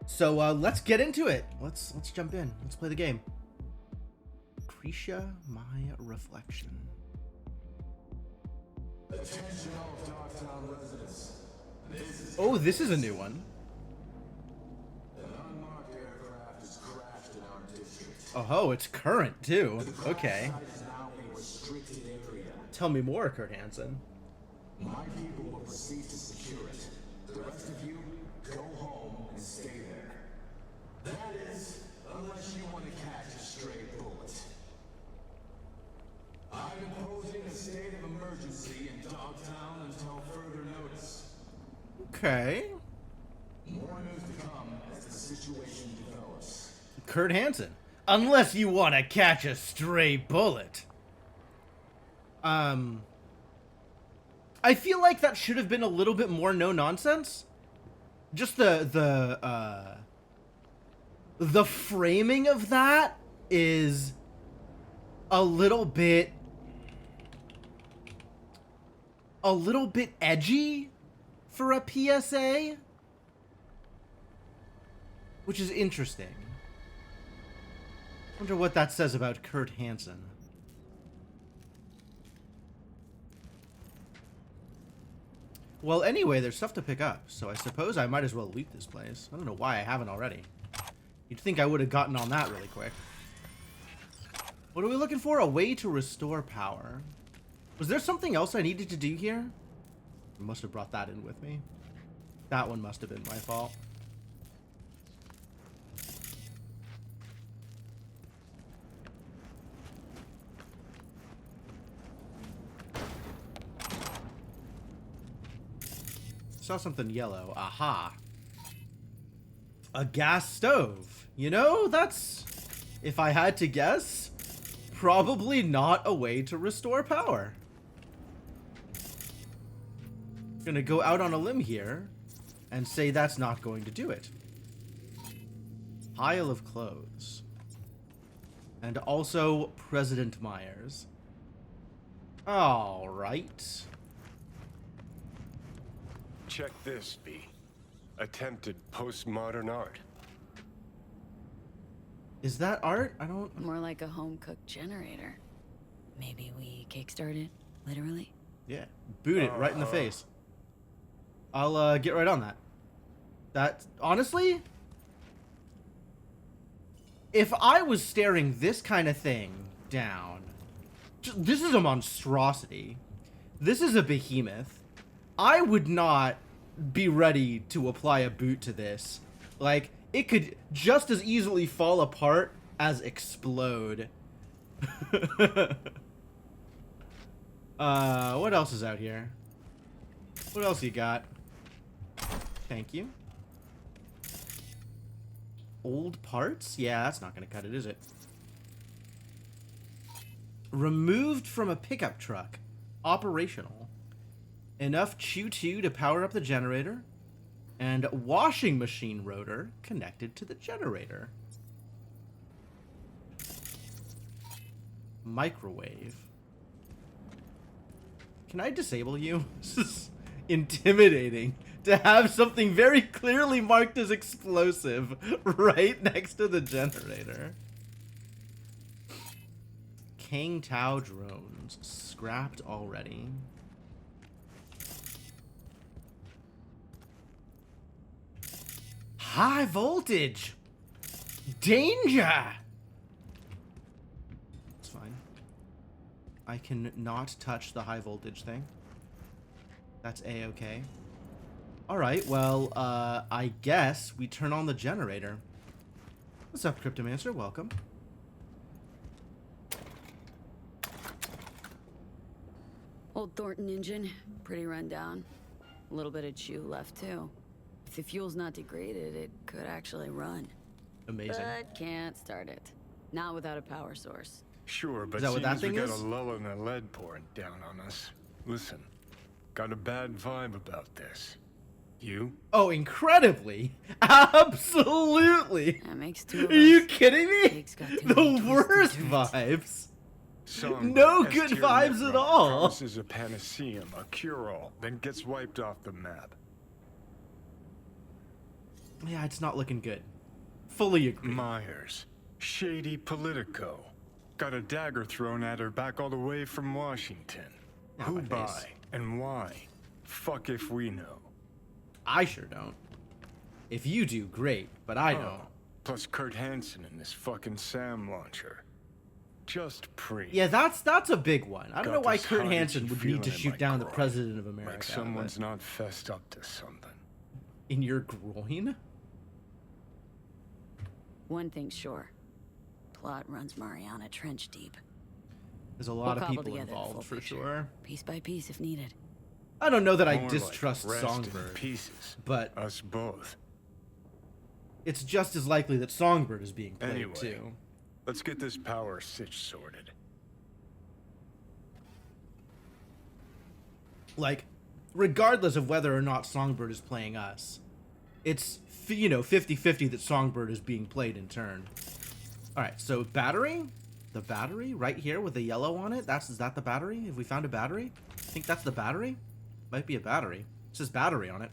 So let's get into it. Let's jump in. Let's play the game. Cretia, my reflection. Attention all Dogtown residents. This is a new one. An unmarked aircraft has crashed in our district. Oh, it's current too. Okay. Site is now a restricted area. Tell me more, Kurt Hansen. My people will proceed to secure it. The rest of you, go home and stay there. That is, unless you want to catch a stray bullet. I'm imposing a state of emergency in Dogtown until further notice. Okay. More news to come as the situation develops. Kurt Hansen. Unless you want to catch a stray bullet. I feel like that should have been a little bit more no nonsense. Just the framing of that is a little bit edgy for a PSA, which is interesting. Wonder what that says about Kurt Hansen. Well, anyway, there's stuff to pick up, so I suppose I might as well loot this place. I don't know why I haven't already. You'd think I would have gotten on that really quick. What are we looking for? A way to restore power. Was there something else I needed to do here? I must have brought that in with me. That one must have been my fault. Saw something yellow. Aha. A gas stove. You know, that's, if I had to guess, probably not a way to restore power. Gonna go out on a limb here and say that's not going to do it. Pile of clothes. And also President Myers. All right. Check this, B. Attempted postmodern art. Is that art? I don't... More like a home-cooked generator. Maybe we kickstart it, literally? Yeah, boot it right in the face. I'll get right on that. That, honestly, if I was staring this kind of thing down, this is a monstrosity. This is a behemoth. I would not be ready to apply a boot to this. Like, it could just as easily fall apart as explode. What else is out here? What else you got? Thank you. Old parts? Yeah, that's not gonna cut it, is it? Removed from a pickup truck. Operational. Enough Chew-2 to power up the generator. And washing machine rotor connected to the generator. Microwave. Can I disable you? This is intimidating to have something very clearly marked as explosive right next to the generator. Kang Tao drones. Scrapped already. High voltage! Danger! It's fine. I can not touch the high voltage thing. That's a-okay. Alright, well, I guess we turn on the generator. What's up, Cryptomancer? Welcome. Old Thornton engine, pretty run down. A little bit of chew left, too. If the fuel's not degraded, it could actually run. Amazing. But can't start it. Not without a power source. Sure, but Is that what that seems we thing got is? a lull in the lead pouring down on us. Listen, got a bad vibe about this. You? Oh, incredibly. Absolutely. That makes two of Are you us. kidding me? Jake's got too The many twists worst and turns. vibes. Some No good S-tier vibes network at all. Promises a panacea, a cure-all, then gets wiped off the map. Yeah, it's not looking good. Fully agree. Myers, shady Politico. Got a dagger thrown at her back all the way from Washington. Not Who my face. by and why? Fuck if we know. I sure don't. If you do, great, but I don't. Oh, plus Kurt Hansen and this fucking SAM launcher. Just pre. Yeah, that's a big one. I don't know why this Kurt hard Hansen itchy would need to feeling in shoot my down the groin. president of America. Like someone's not fessed up to something. in your groin? One thing's sure. Plot runs Mariana Trench deep. There's a lot We'll of cobble people together the involved full for picture. sure. Piece by piece if needed. I don't know that I More distrust like rest in Songbird, pieces. but Us both. it's just as likely that Songbird is being played Anyway. too. Let's get this power sitch sorted. Like, regardless of whether or not Songbird is playing us, it's, 50-50 that Songbird is being played in turn. Alright, so battery? The battery right here with the yellow on it? Is that the battery? Have we found a battery? I think that's the battery? Might be a battery. It says battery on it.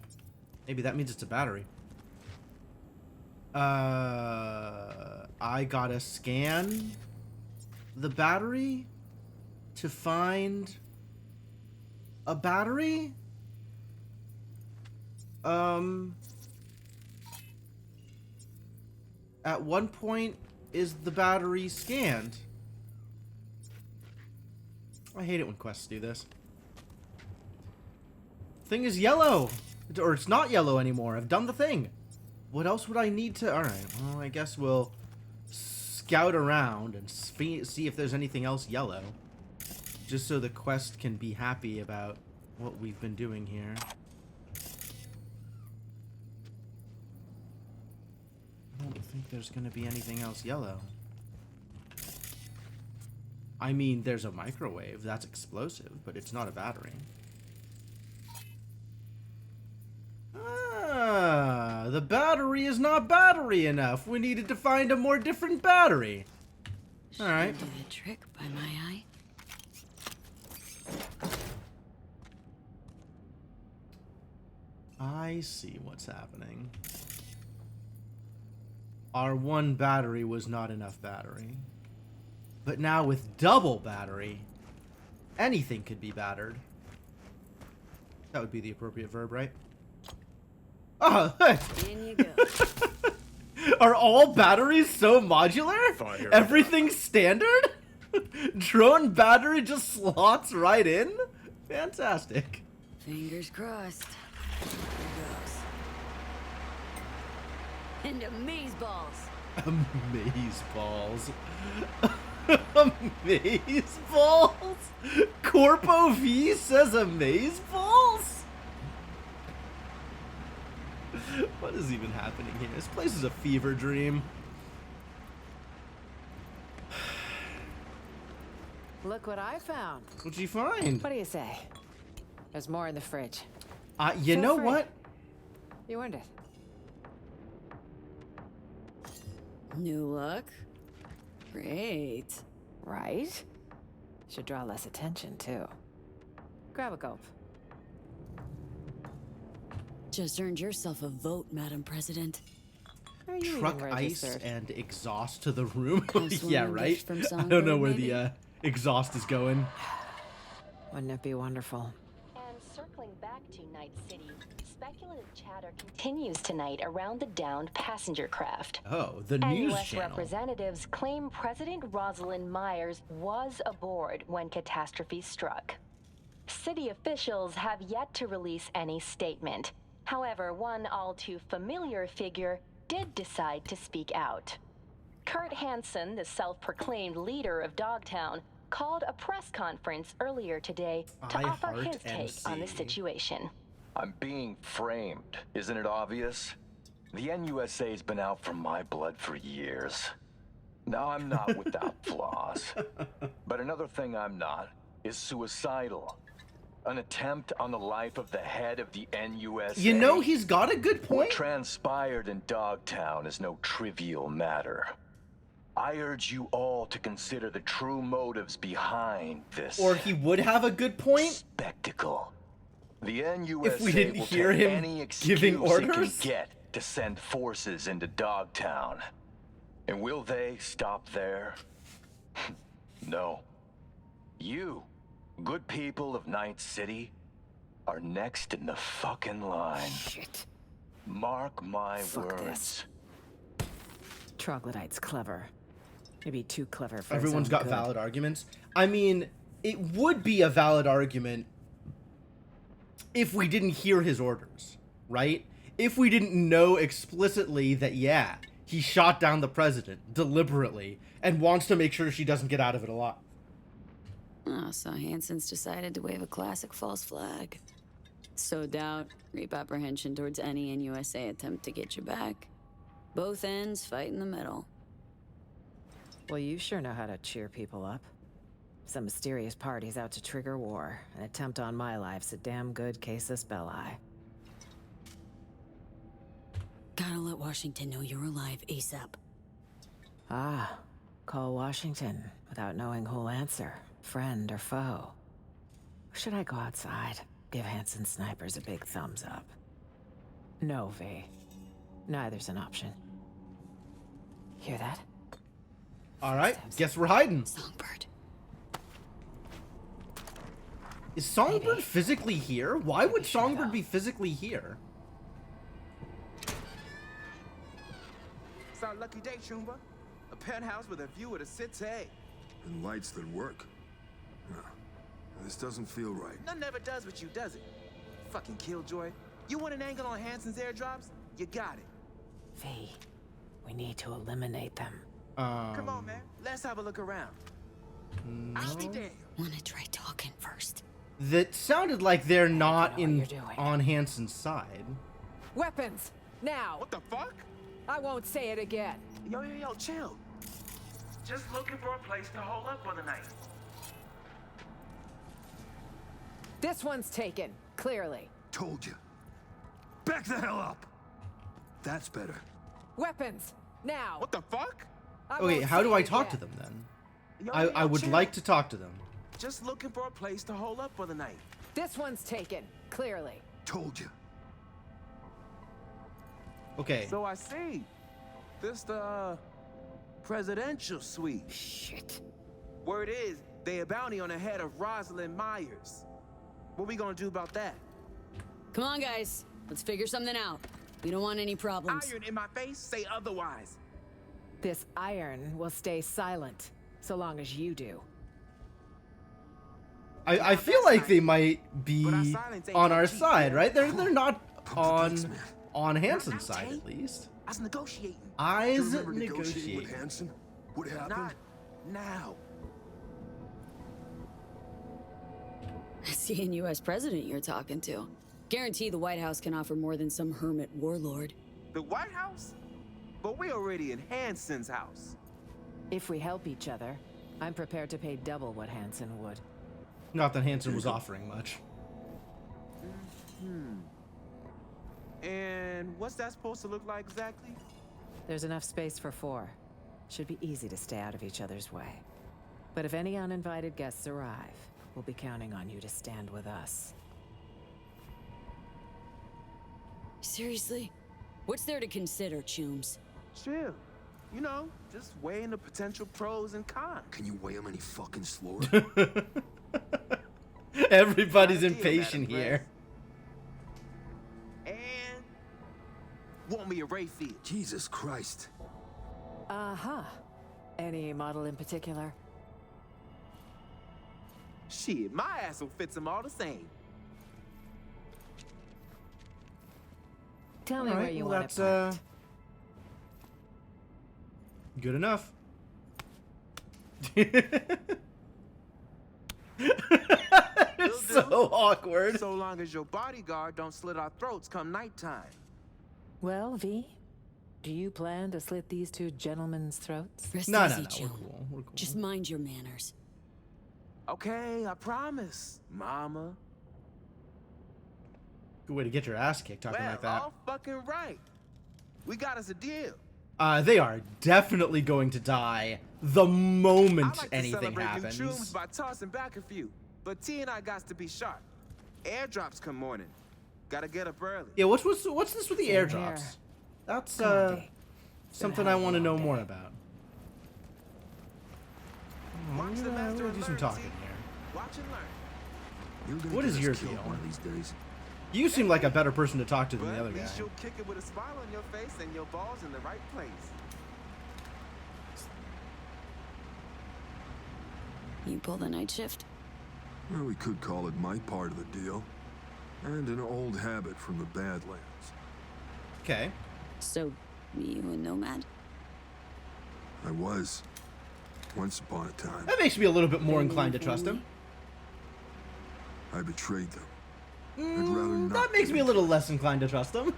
Maybe that means it's a battery. I gotta scan the battery to find a battery? At one point, is the battery scanned? I hate it when quests do this. Thing is yellow! Or it's not yellow anymore. I've done the thing. What else would I need to... Alright, well, I guess we'll scout around and see if there's anything else yellow. Just so the quest can be happy about what we've been doing here. I don't think there's gonna be anything else yellow. I mean, there's a microwave. That's explosive, but it's not a battery. Ah, the battery is not battery enough. We needed to find a more different battery. All right. Should do the trick by my eye. I see what's happening. Our one battery was not enough battery. But now with double battery, anything could be battered. That would be the appropriate verb, right? Oh, In you go. are all batteries so modular? Fire. Everything's standard? Drone battery just slots right in? Fantastic. Fingers crossed. Here goes. And amaze balls. Amaze balls. Amaze balls? Corpo V says amaze balls? What is even happening here? This place is a fever dream. Look what I found. What'd you find? What do you say? There's more in the fridge. You Feel know free. what? You earned it. New look. Great. Right? Should draw less attention, too. Grab a gulp. Just earned yourself a vote, Madam President. Are you Truck even ice registered? and exhaust to the room? House Yeah, woman right? bitch from I don't know Songbird, where maybe? the exhaust is going. Wouldn't it be wonderful? And circling back to Night City, speculative chatter continues tonight around the downed passenger craft. Oh, the And news U.S. channel. representatives claim President Rosalind Myers was aboard when catastrophe struck. City officials have yet to release any statement. However, one all too familiar figure did decide to speak out. Kurt Hansen, the self-proclaimed leader of Dogtown, called a press conference earlier today to I offer heart his take on the NC. situation. I'm being framed. Isn't it obvious? The NUSA's been out for my blood for years. Now, I'm not without flaws. But another thing I'm not is suicidal. An attempt on the life of the head of the NUSA. You know, he's got a good What point. transpired in Dogtown is no trivial matter. I urge you all to consider the true motives behind this Or he would have a good point. spectacle. The NUSA If we didn't will hear take him any excuse giving it can orders? get to send forces into Dogtown. And will they stop there? No. You, good people of Night City, are next in the fucking line. Shit. Mark my Fuck words. this. Troglodyte's clever. Maybe too clever for his Everyone's own got good. valid arguments. I mean, it would be a valid argument if we didn't hear his orders, right? If we didn't know explicitly that, yeah, he shot down the president deliberately and wants to make sure she doesn't get out of it alive. Oh, so Hansen's decided to wave a classic false flag. So doubt, reap apprehension towards any NUSA attempt to get you back. Both ends fight in the middle. Well, you sure know how to cheer people up. Some mysterious party's out to trigger war. An attempt on my life's a damn good casus belli. Gotta let Washington know you're alive ASAP. Ah, call Washington without knowing who'll answer, friend or foe. Or should I go outside? Give Hanson snipers a big thumbs up. No, V. Neither's an option. Hear that? All right, guess we're hiding. Songbird. Is Songbird Maybe. physically here? Why would Maybe sure, Songbird though. be physically here? It's our lucky day, Chumba. A penthouse with a view of the city. And lights that work. No, this doesn't feel right. None ever does with you, does it? Fucking Killjoy. You want an angle on Hansen's airdrops? You got it. V, we need to eliminate them. Come on, man. Let's have a look around. I'll be damned. Wanna try talking first? That sounded like they're not know what in you're doing. on Hansen's side. Weapons! Now! What the fuck? I won't say it again. Yo, chill. Just looking for a place to hold up for the night. This one's taken, clearly. Told you. Back the hell up! That's better. Weapons! Now! What the fuck? I Okay, won't how do say I it talk to again. them then? Yo, I would chill. like to talk to them. Just looking for a place to hold up for the night. This one's taken, clearly. Told you. Okay. So I see. This the presidential suite. Shit. Word is, they a bounty on the head of Rosalind Myers. What we gonna do about that? Come on, guys. Let's figure something out. We don't want any problems. Iron in my face, say otherwise. This iron will stay silent, so long as you do. I feel like they might be But our silence ain't on our gonna keep side, them. right? They're not Pump the brakes, on man. Hansen's Not side Jay. at least. I was negotiating. You Eyes remember negotiating negotiate. with Hansen? What happened? Not now. That's the U.S. president you're talking to. Guarantee the White House can offer more than some hermit warlord. The White House? But we already in Hansen's house. If we help each other, I'm prepared to pay double what Hansen would. Not that Hansen was offering much. And what's that supposed to look like exactly? There's enough space for 4. Should be easy to stay out of each other's way. But if any uninvited guests arrive, we'll be counting on you to stand with us. Seriously? What's there to consider, Chooms? Chill. You know, just weighing the potential pros and cons. Can you weigh him any fucking slower? Everybody's Idea, impatient Madam here. And want me a Ray Field. Jesus Christ. Uh-huh. Any model in particular? Shit, my ass will fit them all the same. Tell me All where right, you well, want it that's parked. good enough. It's Will do. so awkward. So long as your bodyguard don't slit our throats come nighttime. Well, V, do you plan to slit these 2 gentlemen's throats? Rest No, easy, we're Choom. cool. We're cool. Just mind your manners. Okay, I promise, mama. Good way to get your ass kicked talking Well, like that. all fucking right. We got us a deal. They are definitely going to die the I moment like to anything celebrate happens. new tunes by tossing back a few. But T and I got to be sharp. Airdrops come morning. Gotta get up early. Yeah, what's this with the Same airdrops? here. That's Come on, D. something I want to know more about. Watch the We'll master do some learn, talking T. here. Watch and learn. You're gonna What get is us your killed deal? one of these days. You seem like a better person to talk to than But the at other guy. least you'll kick it with a smile on your face and your balls in the right place. You pull the night shift? Well, we could call it my part of the deal. And an old habit from the Badlands. Okay. So, you a nomad? I was. Once upon a time. That makes me a little bit more Very inclined to trust him. I betrayed them. I'd rather not That makes get me a into little less inclined to trust him.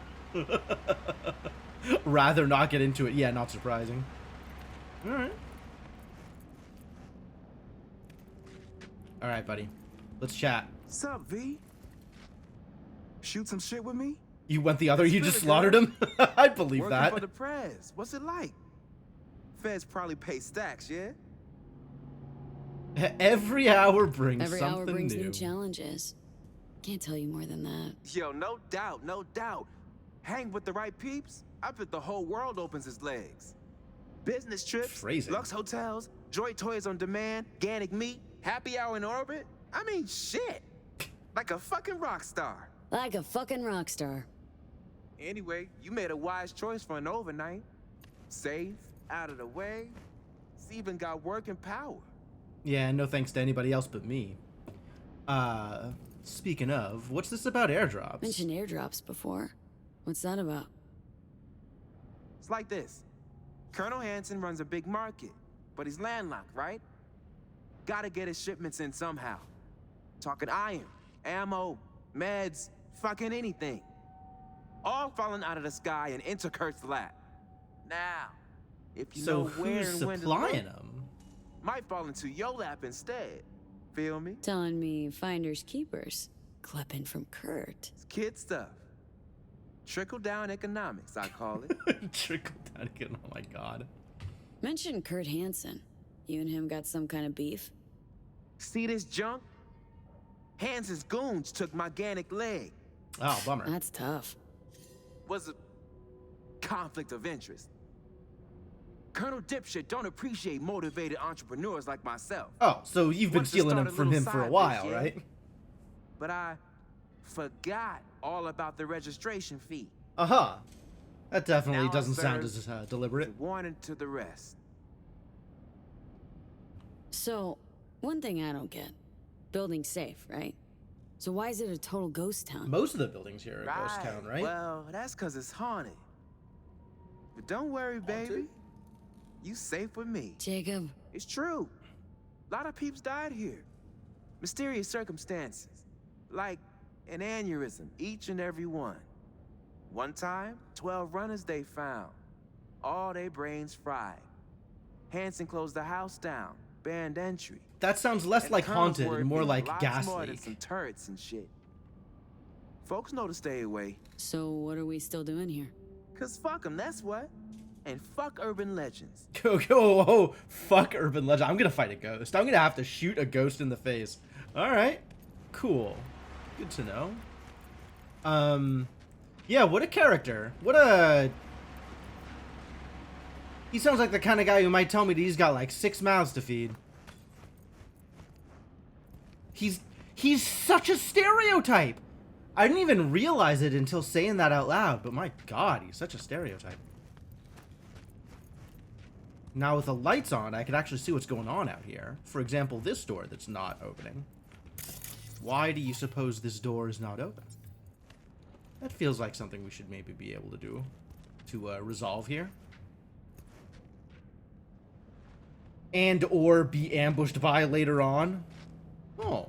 Rather not get into it. Yeah, not surprising. Alright. Alright, buddy. Let's chat. Sup, V? Shoot some shit with me? You went the other, you just Pretty slaughtered good. him? I believe Working that. for the press. What's it like? Feds probably pay stacks, yeah? Every hour brings Every something hour brings new. new challenges. Can't tell you more than that. Yo, no doubt, no doubt. Hang with the right peeps, I bet the whole world opens its legs. Business trips, Phrasing. Lux hotels, Joy Toys on demand, organic meat, happy hour in orbit. I mean, shit. Like a fucking rock star. Like a fucking rock star. Anyway, you made a wise choice for an overnight. Safe, out of the way. It's even got working power. Yeah, no thanks to anybody else but me. Speaking of, what's this about airdrops? Mentioned airdrops before. What's that about? It's like this. Colonel Hansen runs a big market, but he's landlocked, right? Gotta get his shipments in somehow. Talking iron, ammo, meds, fucking anything. All falling out of the sky and into Kurt's lap. Now, if you So know where who's and when to supplying look, them? might fall into your lap instead. Feel me? Telling me finders keepers. Clipping from Kurt. It's kid stuff. Trickle down economics, I call it. Trickle down again. Oh my god. Mention Kurt Hansen. You and him got some kind of beef? See this junk? Hansen's goons took my organic leg. Oh, bummer. That's tough. Was a conflict of interest. Colonel Dipshit don't appreciate motivated entrepreneurs like myself. Oh, so you've been Wanted to stealing start them a from little him for a side while, biz, yeah? right? But I forgot all about the registration fee. Uh-huh. That definitely Now I doesn't sound serve as deliberate. Warning to the rest. So, one thing I don't get. Building's safe, right? So why is it a total ghost town? Most of the buildings here are a ghost town, right? Well, that's because it's haunted. But don't worry, baby. You safe with me. Jacob, It's true. A lot of peeps died here. Mysterious circumstances. Like an aneurysm, each and every one. One time, 12 runners they found. All their brains fried. Hansen closed the house down. Banned entry. That sounds less And like the Colonel's haunted word and more means like lots gas more than leak. some turrets and shit. Folks know to stay away. so what are we still doing here? Cause fuck them, that's what. And fuck urban legends. Oh, fuck urban legend. I'm gonna fight a ghost. I'm gonna have to shoot a ghost in the face. Alright. Cool. Good to know. Yeah, what a character. What a... He sounds like the kind of guy who might tell me that he's got like 6 mouths to feed. He's such a stereotype. I didn't even realize it until saying that out loud, but my god, he's such a stereotype. Now with the lights on, I can actually see what's going on out here. For example, this door that's not opening. Why do you suppose this door is not open? That feels like something we should maybe be able to do to resolve here. And or be ambushed by later on. Oh,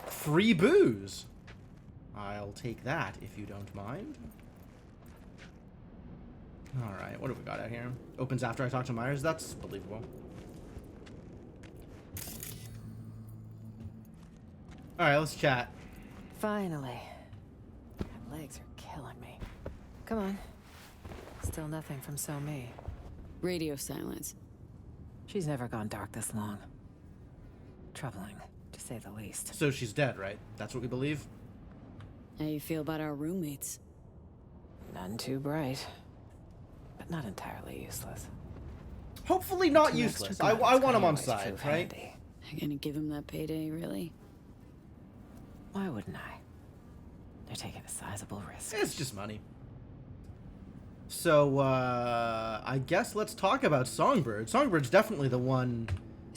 free booze. I'll take that if you don't mind. Alright, what do we got out here? Opens after I talk to Myers? That's believable. Alright, let's chat. Finally. My legs are killing me. Come on. Still nothing from So Me. Radio silence. She's never gone dark this long. Troubling, to say the least. So she's dead, right? That's what we believe? How you feel about our roommates? None too bright. but not entirely useless. Hopefully not 2 useless. extra I guns want him can on always side, prove right? handy. You're gonna give him that payday, really? Why wouldn't I? They're taking a sizable risk. It's just money. So, I guess let's talk about Songbird. Songbbird's definitely the one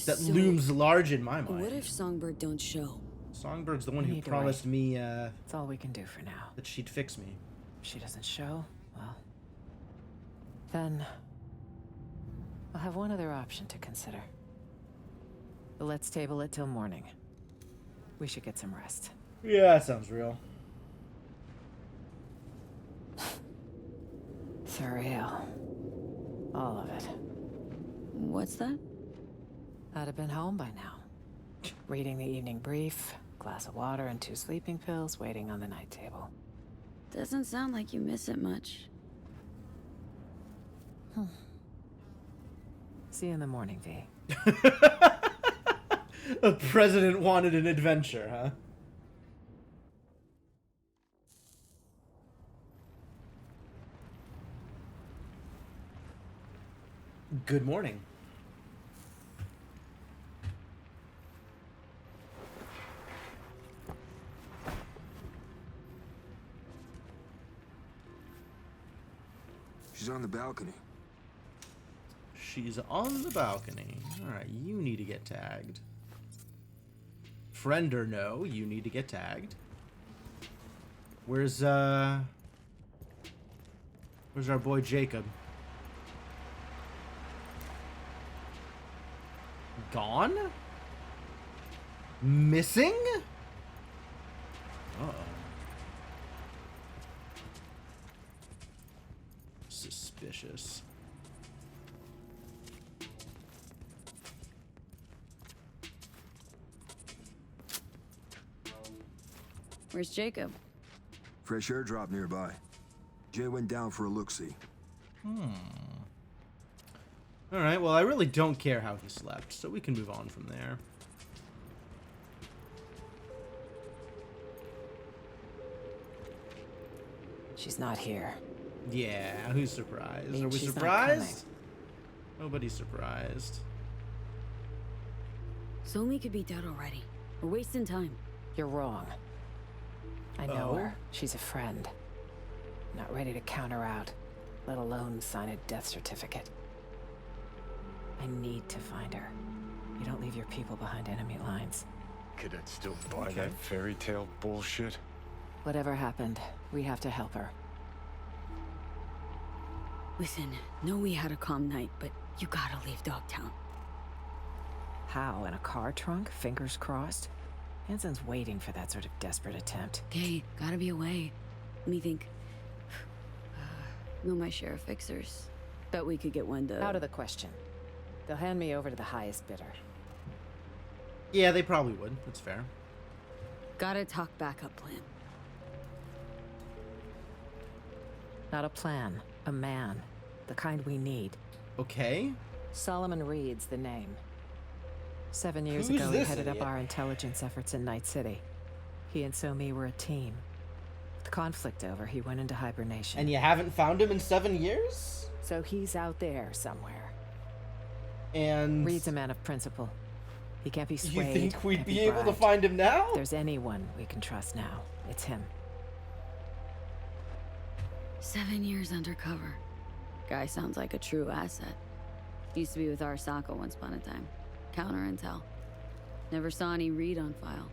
that So, looms large in my mind. What if Songbird don't show? Songbbird's the one We who need to promised me That's all we can do for now. that she'd fix me. If she doesn't show, well, then we'll have one other option to consider. But let's table it till morning. We should get some rest. Yeah, that sounds real. Surreal. All of it. What's that? I'd have been home by now. Reading the evening brief, glass of water and 2 sleeping pills waiting on the night table. Doesn't sound like you miss it much. See you in the morning, V. The president wanted an adventure, huh? Good morning. She's on the balcony. She's on the balcony. Alright, you need to get tagged. Friend or no, you need to get tagged. Where's our boy Jacob? Gone? Missing? Uh-oh. Suspicious. Where's Jacob? Fresh airdrop nearby. Jay went down for a look-see. Alright, well, I really don't care how he slept, so we can move on from there. She's not here. Yeah, who's surprised? Means Are we she's not surprised? Nobody's surprised. Somi could be dead already. We're wasting time. You're wrong. I know Oh? her. She's a friend. Not ready to count her out, let alone sign a death certificate. I need to find her. You don't leave your people behind enemy lines. Cadet still buy Okay. that fairy tale bullshit? Whatever happened, we have to help her. Listen, know we had a calm night, but you gotta leave Dogtown. How? In a car trunk? Fingers crossed? Hansen's waiting for that sort of desperate attempt. Okay, gotta be away. Let me think. Know my share of fixers. Bet we could get one to... Out of the question. They'll hand me over to the highest bidder. Yeah, they probably would. That's fair. Gotta talk backup plan. Not a plan, a man. The kind we need. Okay. Solomon Reed's the name. 7 years Who's ago, he this headed up idiot? our intelligence efforts in Night City. He and Somi were a team. With the conflict over, he went into hibernation. And you haven't found him in 7 years? So he's out there somewhere. And Reed's a man of principle. He can't be you swayed. think we'd can't be able to bribed. find him now? If there's anyone we can trust now, it's him. 7 years undercover. Guy sounds like a true asset. Used to be with Arasaka once upon a time. Counter intel. Never saw any Reed on file.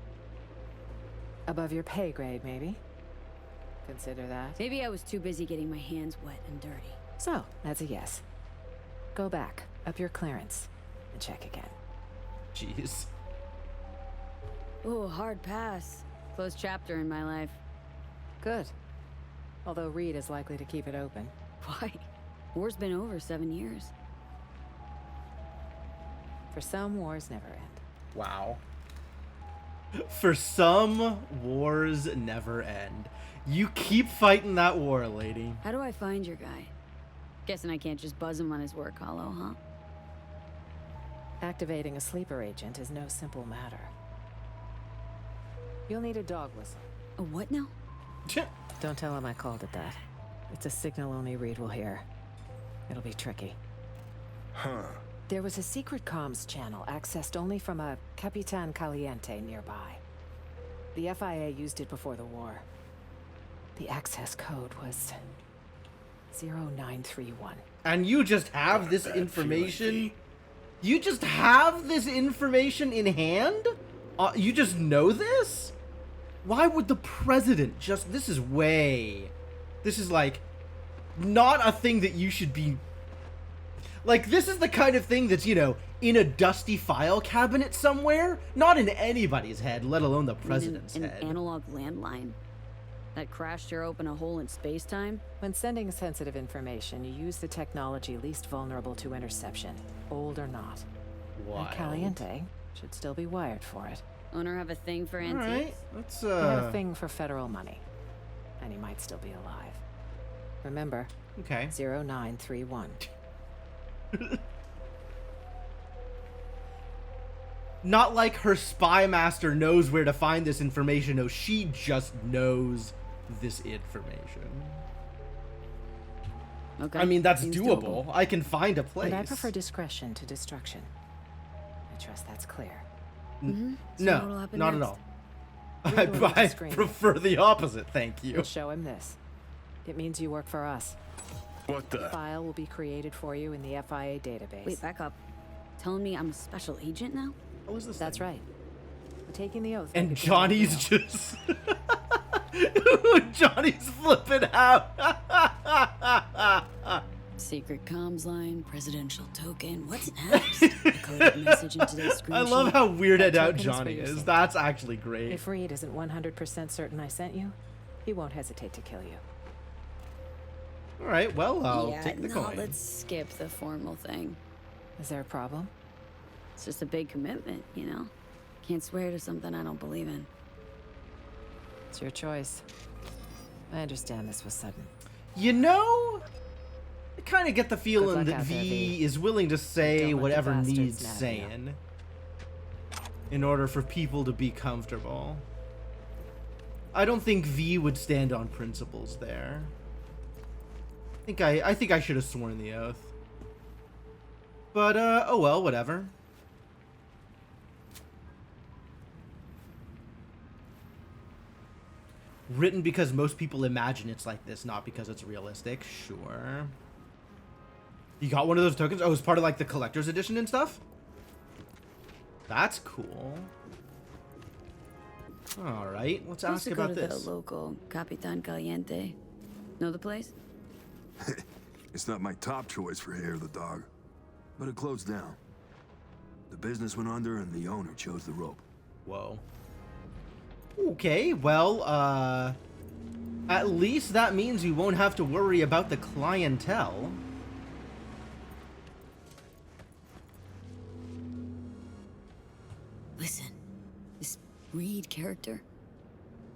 Above your pay grade, maybe? Consider that. Maybe I was too busy getting my hands wet and dirty. So, that's a yes. Go back, up your clearance, and check again. Jeez. Oh, hard pass. Closed chapter in my life. Good. Although Reed is likely to keep it open. Why? War's been over 7 years. For some, wars never end. Wow. For some, wars never end. You keep fighting that war, lady. How do I find your guy? Guessing I can't just buzz him on his work hollow, huh? Activating a sleeper agent is no simple matter. You'll need a dog whistle. A what now? Don't tell him I called it that. It's a signal only Reed will hear. It'll be tricky. Huh. There was a secret comms channel accessed only from a Capitan Caliente nearby. The FIA used it before the war. The access code was 0931. And you just have this information? You just have this information in hand? You just know this? Why would the president just... This is like, not a thing that you should be... Like, this is the kind of thing that's, you know, in a dusty file cabinet somewhere. Not in anybody's head, let alone the president's an head. analog landline? That crashed tear open a hole in space-time? When sending sensitive information, you use the technology least vulnerable to interception, old or not. Wild. And Caliente should still be wired for it. Owner have a thing for antiques? Alright, let's, He had a thing for federal money. And he might still be alive. Remember, Okay. 0931. Not like her spy master knows where to find this information. No, she just knows this information. Okay. I mean, that's seems doable. doable. I can find a place. And I prefer discretion to destruction. I trust that's clear. So what'll No, happen not at next? all. We're going to I screen prefer the opposite, thank you. We'll show him this. It means you work for us. What the? File will be created for you in the FIA database. Wait, back up. Telling me I'm a special agent now? What was this That's thing? right. We're taking the oath. And like it's Johnny's real. just... Johnny's flipping out. Secret comms line, presidential token. What's next? A coded message in today's screen I love how weirded out token's for Johnny your is. safety. That's actually great. If Reed isn't 100% certain I sent you, he won't hesitate to kill you. All right, well, I'll yeah, take the no, coin. let's skip the formal thing. Is there a problem? It's just a big commitment, you know? Can't swear to something I don't believe in. It's your choice. I understand this was sudden. You know, I kind of get the feeling luck that out there, V. is willing to say Don't let the whatever bastards needs nab you. saying in order for people to be comfortable. I don't think V would stand on principles there. I think I should have sworn the oath. But oh well, whatever. Written because most people imagine it's like this, not because it's realistic. Sure. You got one of those tokens? Oh, it's part of like the collector's edition and stuff? That's cool. Alright, let's ask Used to about go to this. the local Capitan Caliente. Know the place? It's not my top choice for hair of the dog, but it closed down. The business went under and the owner chose the rope. Whoa. Okay, well, at least that means you won't have to worry about the clientele. Listen, this Reed character.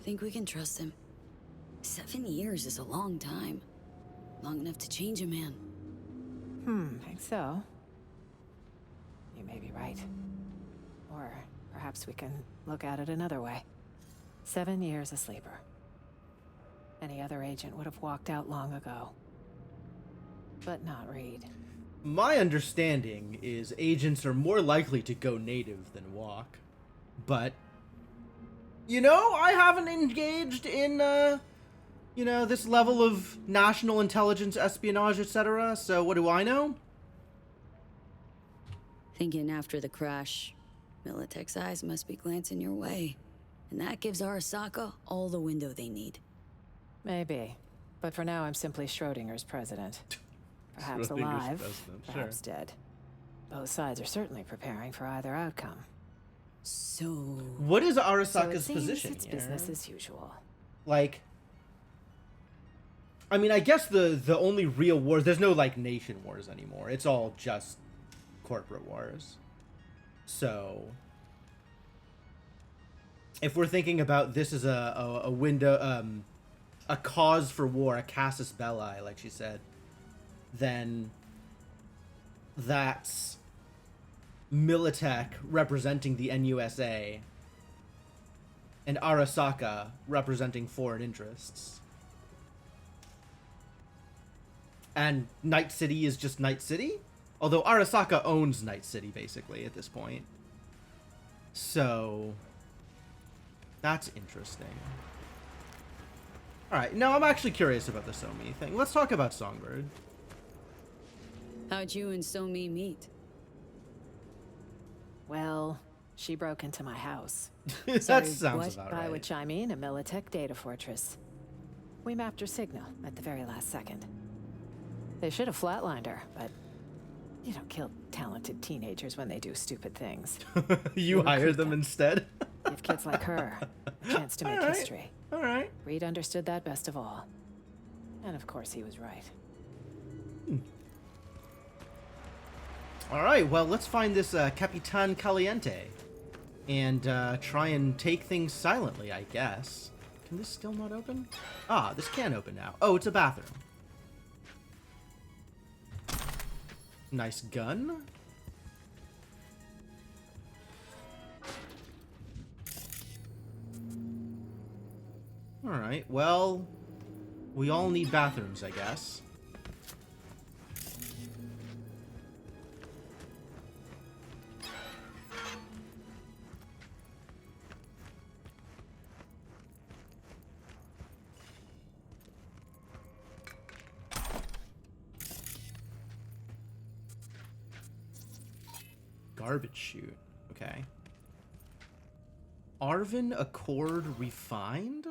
Think we can trust him? 7 years is a long time. Long enough to change a man. Think so. You may be right. Or perhaps we can look at it another way. 7 years a sleeper. Any other agent would have walked out long ago. But not Reed. My understanding is agents are more likely to go native than walk. But, you know, I haven't engaged in, you know, this level of national intelligence, espionage, etc. So what do I know? Thinking after the crash, Militech's eyes must be glancing your way. And that gives Arasaka all the window they need. Maybe. But for now, I'm simply Schrodinger's president. Perhaps Schrodinger's alive, president, sure. perhaps dead. Both sides are certainly preparing for either outcome. So... What is So it Arasaka's seems position it's here? business as usual. Like, I mean, I guess the only real wars, there's no, like, nation wars anymore. It's all just corporate wars. So, if we're thinking about this as a window, a cause for war, a casus belli, like she said, then that's Militech representing the NUSA and Arasaka representing foreign interests. and Night City is just Night City. Although Arasaka owns Night City, basically, at this point. So, that's interesting. Alright, now I'm actually curious about the Somi thing. Let's talk about Songbird. How'd you and Somi meet? Well, she broke into my house. That sounds what? about By right. which I mean a Militech data fortress. We mapped her signal at the very last second. They should have flatlined her, but you don't kill talented teenagers when they do stupid things. You hired recruit them them. instead? Give kids like her a chance to make Alright. history. Alright. Reed understood that best of all. And of course he was right. Alright, well, let's find this Capitan Caliente. And try and take things silently, I guess. Can this still not open? Ah, this can open now. Oh, it's a bathroom. Nice gun. Alright, well, we all need bathrooms, I guess. Garbage chute. Okay. Arvin Accord Refined?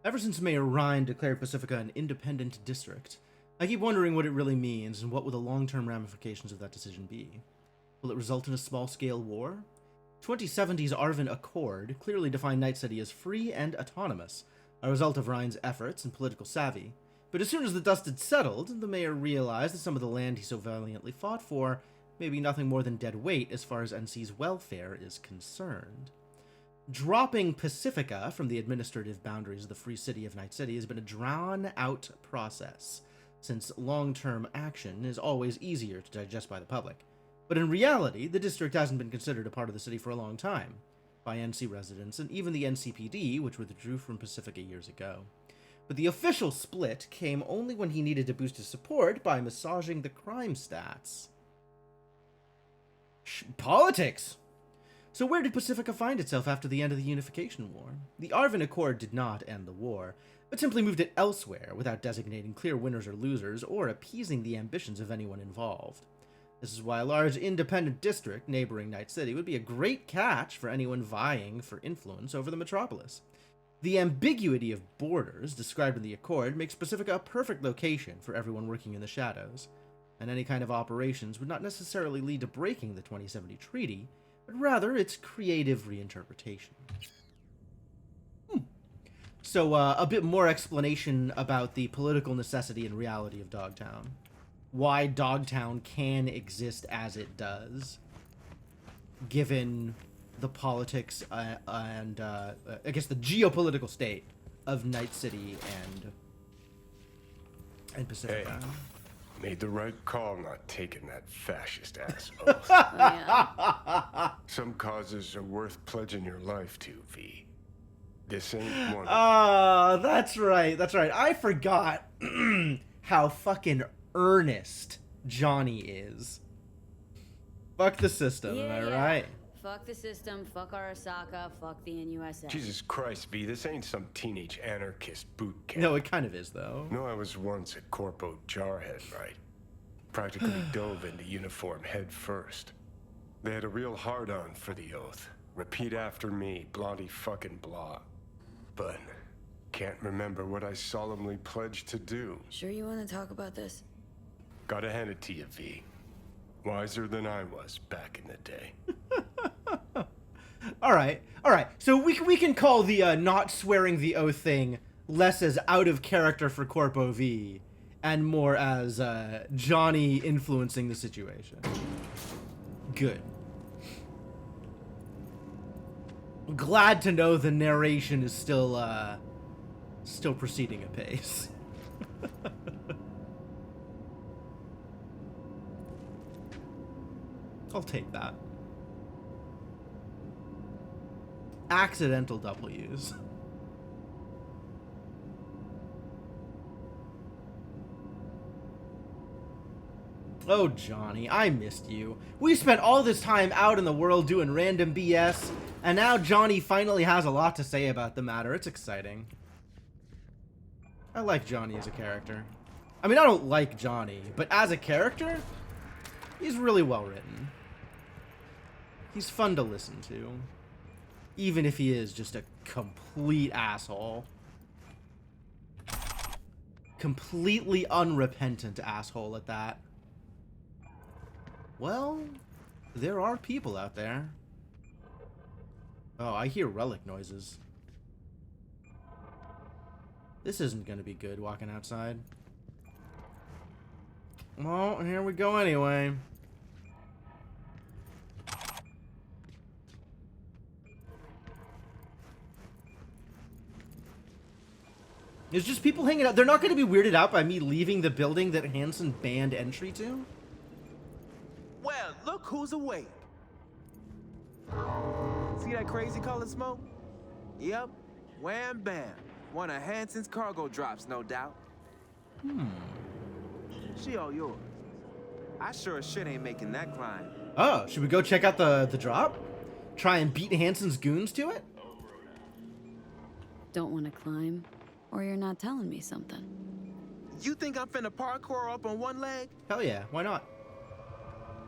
Ever since Mayor Ryan declared Pacifica an independent district, I keep wondering what it really means and what will the long-term ramifications of that decision be. Will it result in a small-scale war? 2070's Arvin Accord clearly defined Night City as free and autonomous, a result of Ryan's efforts and political savvy. But as soon as the dust had settled, the mayor realized that some of the land he so valiantly fought for may be nothing more than dead weight as far as NC's welfare is concerned. Dropping Pacifica from the administrative boundaries of the Free City of Night City has been a drawn-out process, since long-term action is always easier to digest by the public. But in reality, the district hasn't been considered a part of the city for a long time, by NC residents and even the NCPD, which withdrew from Pacifica years ago. But the official split came only when he needed to boost his support by massaging the crime stats. Politics! So where did Pacifica find itself after the end of the Unification War? The Arvin Accord did not end the war, but simply moved it elsewhere without designating clear winners or losers or appeasing the ambitions of anyone involved. This is why a large independent district neighboring Night City would be a great catch for anyone vying for influence over the metropolis. The ambiguity of borders described in the Accord makes Pacifica a perfect location for everyone working in the shadows, and any kind of operations would not necessarily lead to breaking the 2070 treaty, but rather its creative reinterpretation. So, a bit more explanation about the political necessity and reality of Dogtown. Why Dogtown can exist as it does, given the politics and I guess the geopolitical state of Night City and Pacifica. Hey. Made the right call not taking that fascist ass oath. Yeah. Some causes are worth pledging your life to, V. This ain't one. That's right. I forgot how fucking earnest Johnny is. Fuck the system, am I right? Fuck the system, fuck Arasaka, fuck the NUSA. Jesus Christ, V, this ain't some teenage anarchist boot camp. No, it kind of is, though. No, I was once a corpo jarhead, right? Practically dove into uniform head first. They had a real hard-on for the oath. Repeat after me, blondie fucking blah. But can't remember what I solemnly pledged to do. Sure you want to talk about this? Gotta hand it to you, V. Wiser than I was back in the day. All right. So we can call the not swearing the oath thing less as out of character for Corpo V, and more as Johnny influencing the situation. Good. Glad to know the narration is still proceeding apace. I'll take that. Accidental W's. Oh, Johnny, I missed you. We spent all this time out in the world doing random BS, and now Johnny finally has a lot to say about the matter. It's exciting. I like Johnny as a character. I mean, I don't like Johnny, but as a character, he's really well written. He's fun to listen to, even if he is just a complete asshole. Completely unrepentant asshole at that. Well, there are people out there. Oh, I hear relic noises. This isn't gonna be good walking outside. Well, here we go anyway. There's just people hanging out. They're not gonna be weirded out by me leaving the building that Hansen banned entry to? Well, look who's awake. See that crazy color smoke? Yep. Wham bam. One of Hansen's cargo drops, no doubt. She all yours. I sure as shit ain't making that climb. Oh, should we go check out the drop? Try and beat Hansen's goons to it? Don't want to climb, or you're not telling me something. You think I'm finna parkour up on one leg? Hell yeah, why not?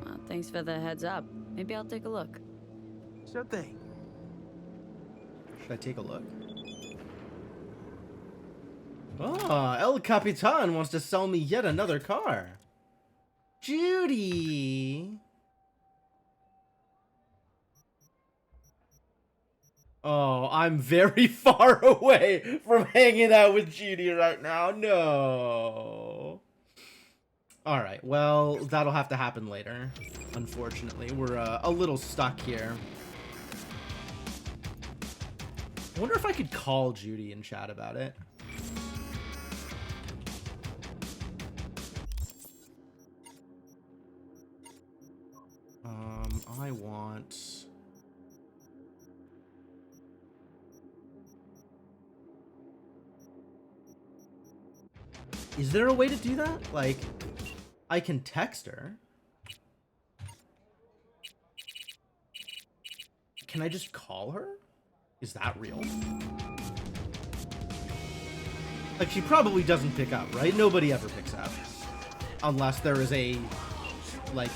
Well, thanks for the heads up. Maybe I'll take a look. Sure thing. Should I take a look? Ah, El Capitan wants to sell me yet another car. Judy! Oh, I'm very far away from hanging out with Judy right now. No. Alright, well, that'll have to happen later. Unfortunately, we're a little stuck here. I wonder if I could call Judy and chat about it. I want... Is there a way to do that? Like, I can text her. Can I just call her? Is that real? Like, she probably doesn't pick up, right? Nobody ever picks up. Unless there is a, like,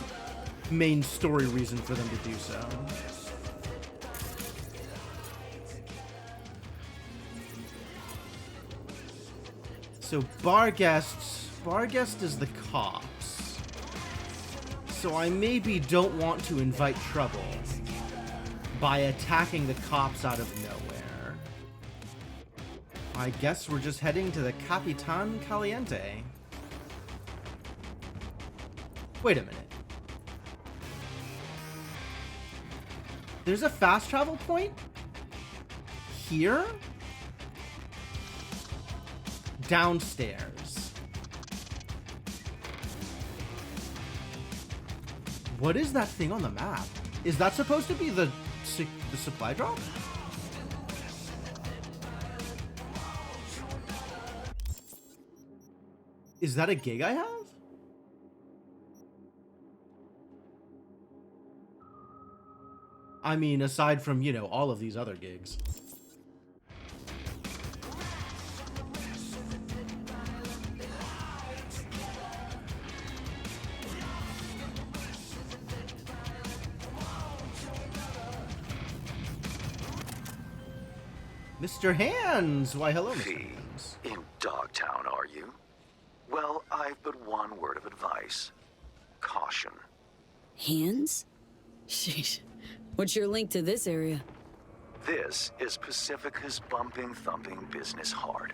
main story reason for them to do so. So Barguest is the cops. So I maybe don't want to invite trouble by attacking the cops out of nowhere. I guess we're just heading to the Capitan Caliente. Wait a minute. There's a fast travel point? Here? Downstairs. What is that thing on the map? Is that supposed to be the supply drop? Is that a gig I have? I mean, aside from, you know, all of these other gigs. Mr. Hands! Why, hello, Mr. Hands. In Dogtown, are you? Well, I've but one word of advice. Caution. Hands? Sheesh. What's your link to this area? This is Pacifica's bumping, thumping business hard,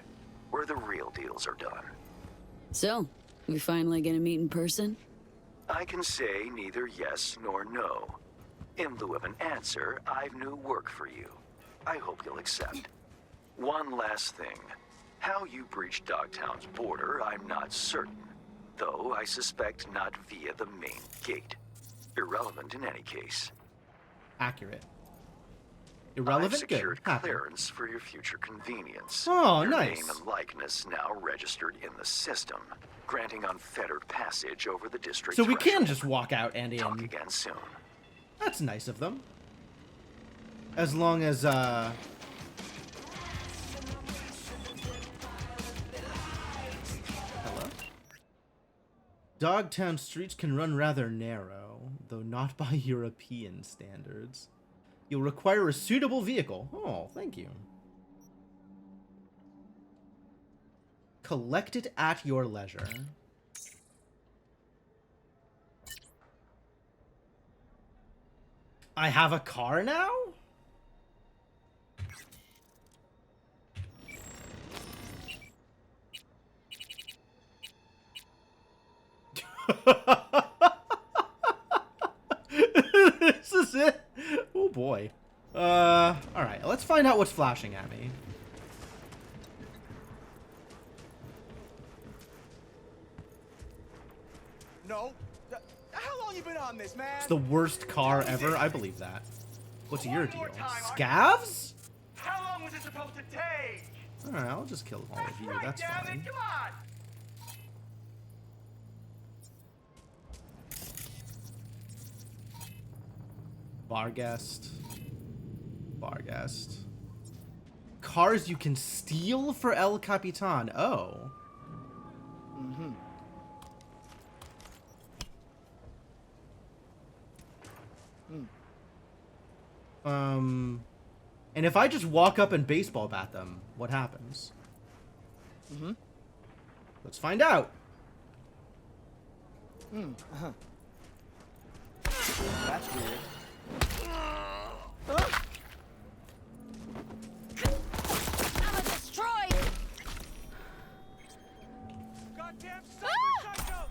where the real deals are done. So, we finally gonna meet in person? I can say neither yes nor no. In lieu of an answer, I've new work for you. I hope you'll accept. One last thing. How you breached Dogtown's border, I'm not certain. Though I suspect not via the main gate. Irrelevant in any case. Accurate. Irrelevant? I've secured Good. Happy. clearance for your future convenience. Oh, your nice. name and likeness now registered in the system, granting unfettered passage over the district So we can threshold. just walk out and in. Talk again soon. That's nice of them. As long as, Hello? Dogtown streets can run rather narrow, though not by European standards. You'll require a suitable vehicle. Oh, thank you. Collect it at your leisure. I have a car now? This is it? Oh boy. Alright, let's find out what's flashing at me. No. How long you been on this, man? It's the worst car ever. I believe that. What's your One deal? more time, Scavs? How long was it supposed to take? Alright, I'll just kill all of you. That's damn fine. it, come on. Barguest. Barguest. Cars you can steal for El Capitan. Oh. Mm-hmm. And if I just walk up and baseball bat them, what happens? Mm-hmm. Let's find out. Uh-huh. That's weird. I'ma destroy you! Goddamn psycho!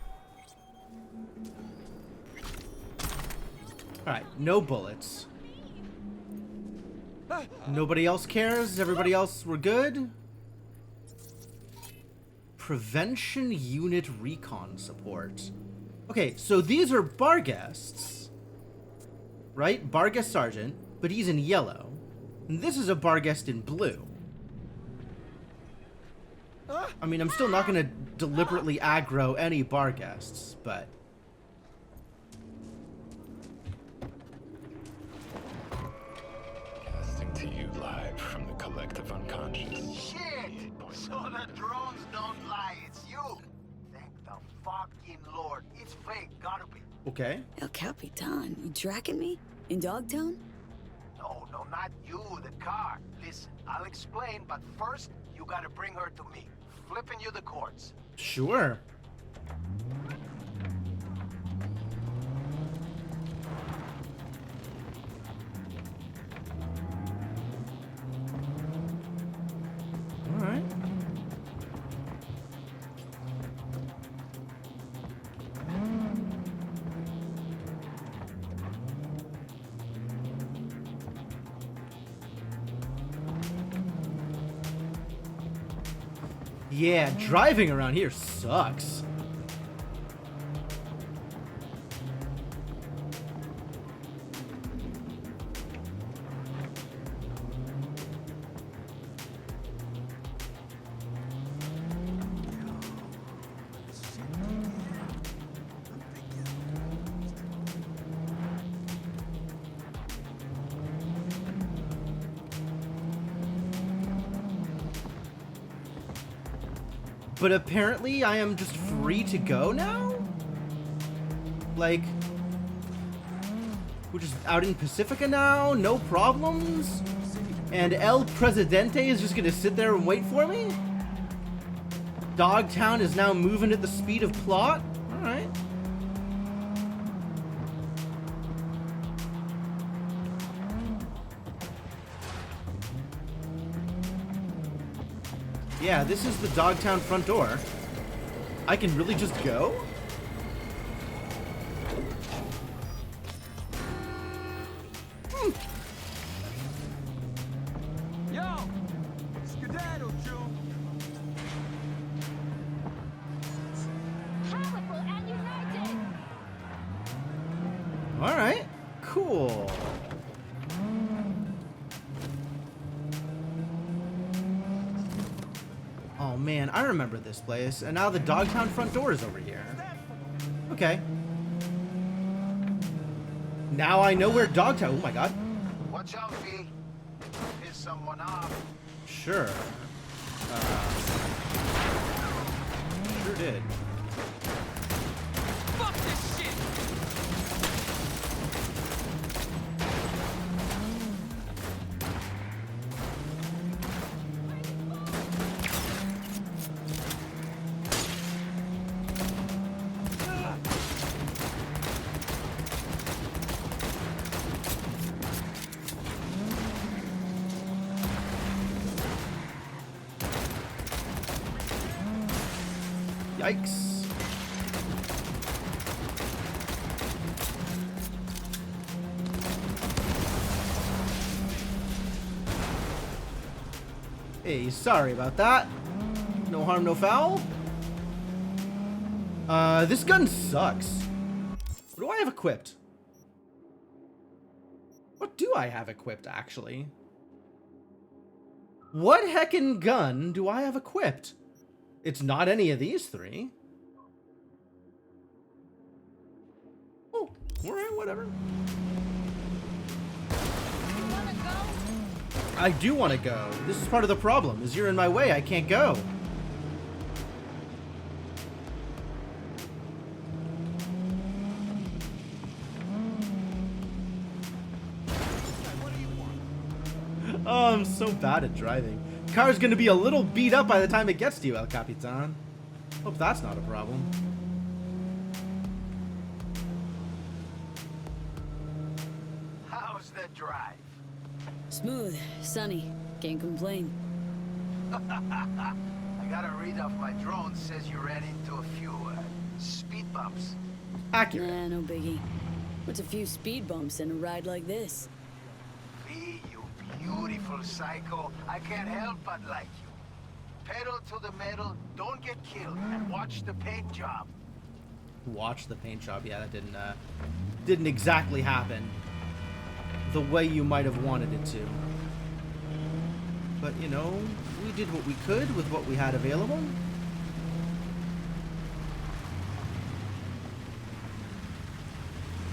Alright, no bullets. Nobody else cares? Everybody else, we're good? Prevention Unit Recon Support. Okay, so these are Barguests. Right? Barguest Sergeant, but he's in yellow. And this is a Barguest in blue. I mean, I'm still not going to deliberately aggro any Barguests, but... Casting to you live from the collective unconscious. Shit! So the drones don't lie, it's you! Thank the fucking Lord. It's fake, gotta be. Okay. El Capitan, you tracking me? In Dogtown? No, not you, the car. Listen, I'll explain, but first, you gotta bring her to me. Flipping you the cords. Sure. Alright. Yeah, driving around here sucks. But apparently I am just free to go now? Like, we're just out in Pacifica now, no problems? And El Presidente is just gonna sit there and wait for me? Dogtown is now moving at the speed of plot? Alright. Yeah, this is the Dogtown front door. I can really just go? Yo! Skedaddle, Joe! Powerful and united! Alright, cool. man, I remember this place, and now the Dogtown front door is over here. Okay. Now I know where Dogtown... Oh my god. Watch out, V. Piss someone off. Sure. Sure did. Fuck this shit! Yikes. Hey, sorry about that. No harm, no foul. This gun sucks. What do I have equipped? What do I have equipped, actually? What heckin' gun do I have equipped? It's not any of these three. Oh, alright, whatever. I do want to go. This is part of the problem, is you're in my way. I can't go. Oh, I'm so bad at driving. Car's gonna be a little beat up by the time it gets to you, El Capitan. Hope that's not a problem. How's the drive? Smooth, sunny, can't complain. I got a read off my drone, says you ran into a few speed bumps. Accurate. Nah, no biggie. What's a few speed bumps in a ride like this? V, you beautiful psycho. I can't help but like you. Pedal to the metal, don't get killed, and watch the paint job. Watch the paint job. Yeah, that didn't exactly happen the way you might have wanted it to. But, you know, we did what we could with what we had available.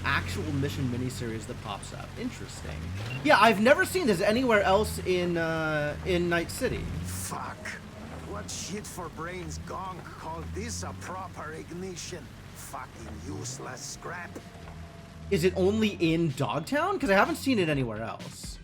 Actual mission miniseries that pops up. Interesting. Yeah, I've never seen this anywhere else in Night City. Fuck. What shit for brains gong called this a proper ignition? Fucking useless scrap. Is it only in Dogtown? Because I haven't seen it anywhere else.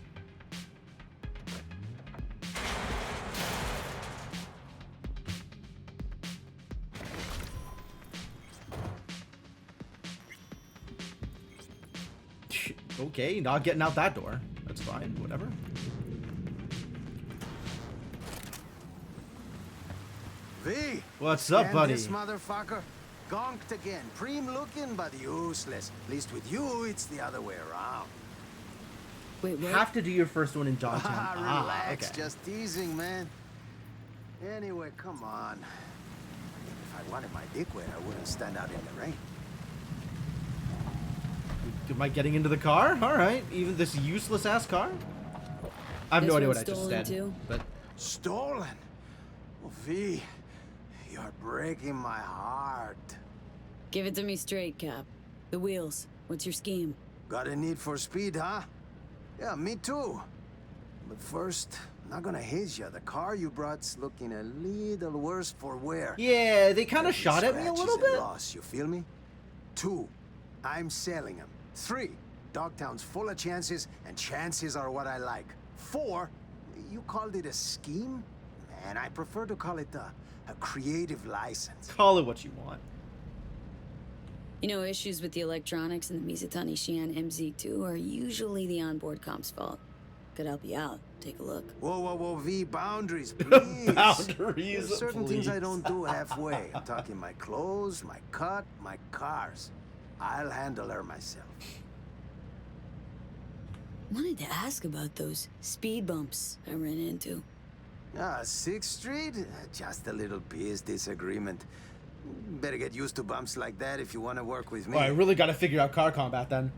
Okay, not getting out that door. That's fine, whatever. V. What's up, buddy? This motherfucker gonked again. Preem looking, but useless. At least with you, it's the other way around. Wait, what? Have to do your first one in Dogtown. Relax, Okay. just teasing, man. Anyway, come on. If I wanted my dick wet, I wouldn't stand out in the rain. Am I getting into the car? All right. Even this useless ass car? I have no This idea what one's I just stolen said. too? But Stolen? Oh, V, you're breaking my heart. Give it to me straight, Cap. The wheels. What's your scheme? Got a need for speed, huh? Yeah, me too. But first, not gonna hit you. The car you brought's looking a little worse for wear. yeah, they kind of shot at me a little bit. Loss, you feel me? 2, I'm selling them. 3, Dogtown's full of chances, and chances are what I like. 4, you called it a scheme? Man, I prefer to call it a creative license. Call it what you want. You know, issues with the electronics in the Mizutani Xi'an MZ2 are usually the onboard comp's fault. Could help you out. Take a look. Whoa, whoa, whoa, V, boundaries, please. Boundaries, There's certain things I please. don't do halfway. I'm talking my clothes, my cut, my cars. I'll handle her myself. Wanted to ask about those speed bumps I ran into. 6th Street? Just a little peace disagreement. Better get used to bumps like that if you want to work with me. Well, I really got to figure out car combat then.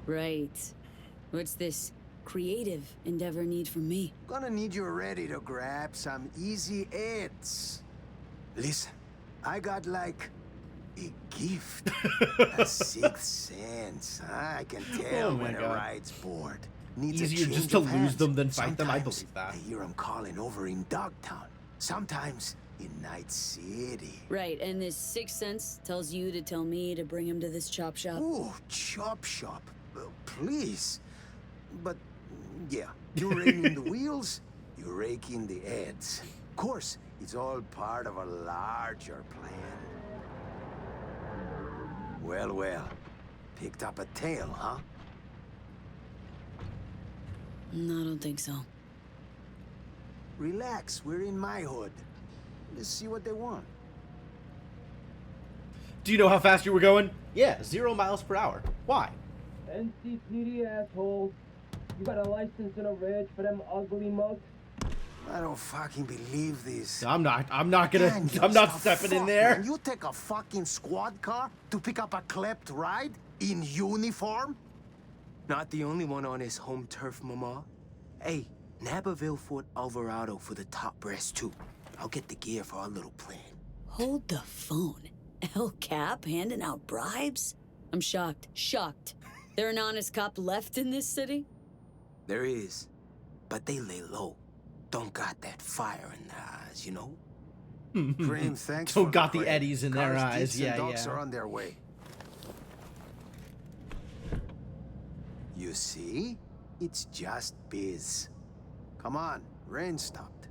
Right. What's this creative endeavor need from me? Gonna need you ready to grab some easy hits. Listen, I got like a gift. A sixth sense. I can tell Oh my when a God. ride's bored. Needs a Easier just change to of lose hands. them than fight them. I Sometimes believe that. I hear them calling over in Dogtown. Sometimes in Night City. Right, and this sixth sense tells you to tell me to bring him to this chop shop. Ooh, chop shop. Please. But, yeah, you're reining the wheels, you're raking the heads. Of course, it's all part of a larger plan. Well, well. Picked up a tail, huh? No, I don't think so. Relax, we're in my hood. Let's see what they want. Do you know how fast you were going? Yeah, 0 miles per hour. Why? NCPD asshole. You got a license and a reg for them ugly mugs? I don't fucking believe this. I'm not Daniel, I'm not the stepping in fuck, there. man? You take a fucking squad car to pick up a klept ride in uniform? Not the only one on his home turf, mama. Hey, Naperville Fort Alvarado for the top brass too. I'll get the gear for our little plan. Hold the phone. El Cap handing out bribes? I'm shocked. Shocked. There an honest cop left in this city? There is, but they lay low. Don't got that fire in their eyes, you know? Cream, thanks Don't for got the credit. eddies in their Cars, eyes. jeeps, and Yeah, dogs yeah. are on their way. You see? It's just biz. Come on, rain stopped.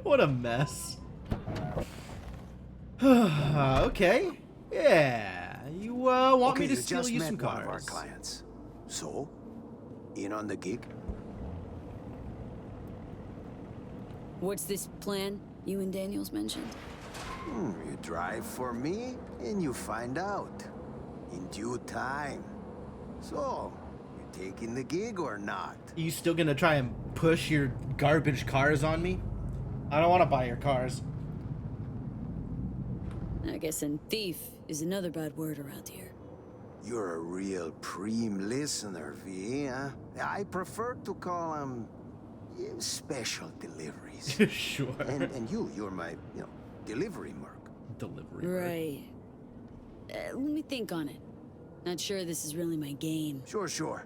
What a mess. Okay. Yeah. You want me to you steal just you met some one of our cars? clients. So, in on the gig? What's this plan you and Daniels mentioned? You drive for me, and you find out. In due time. So, you taking the gig or not? You still gonna try and push your garbage cars on me? I don't want to buy your cars. I guess and thief is another bad word around here. You're a real preem listener, V, huh? I prefer to call them special deliveries. Sure. and you're my, delivery merc. Delivery. Right. Let me think on it. Not sure this is really my game. Sure.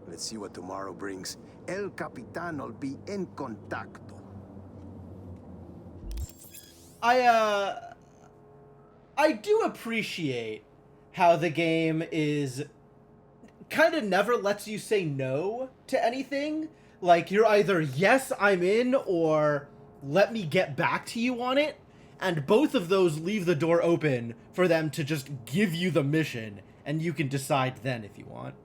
Let's see what tomorrow brings. El Capitan will be en contacto. I do appreciate how the game is kind of never lets you say no to anything. Like, you're either, yes, I'm in, or let me get back to you on it. And both of those leave the door open for them to just give you the mission, and you can decide then if you want.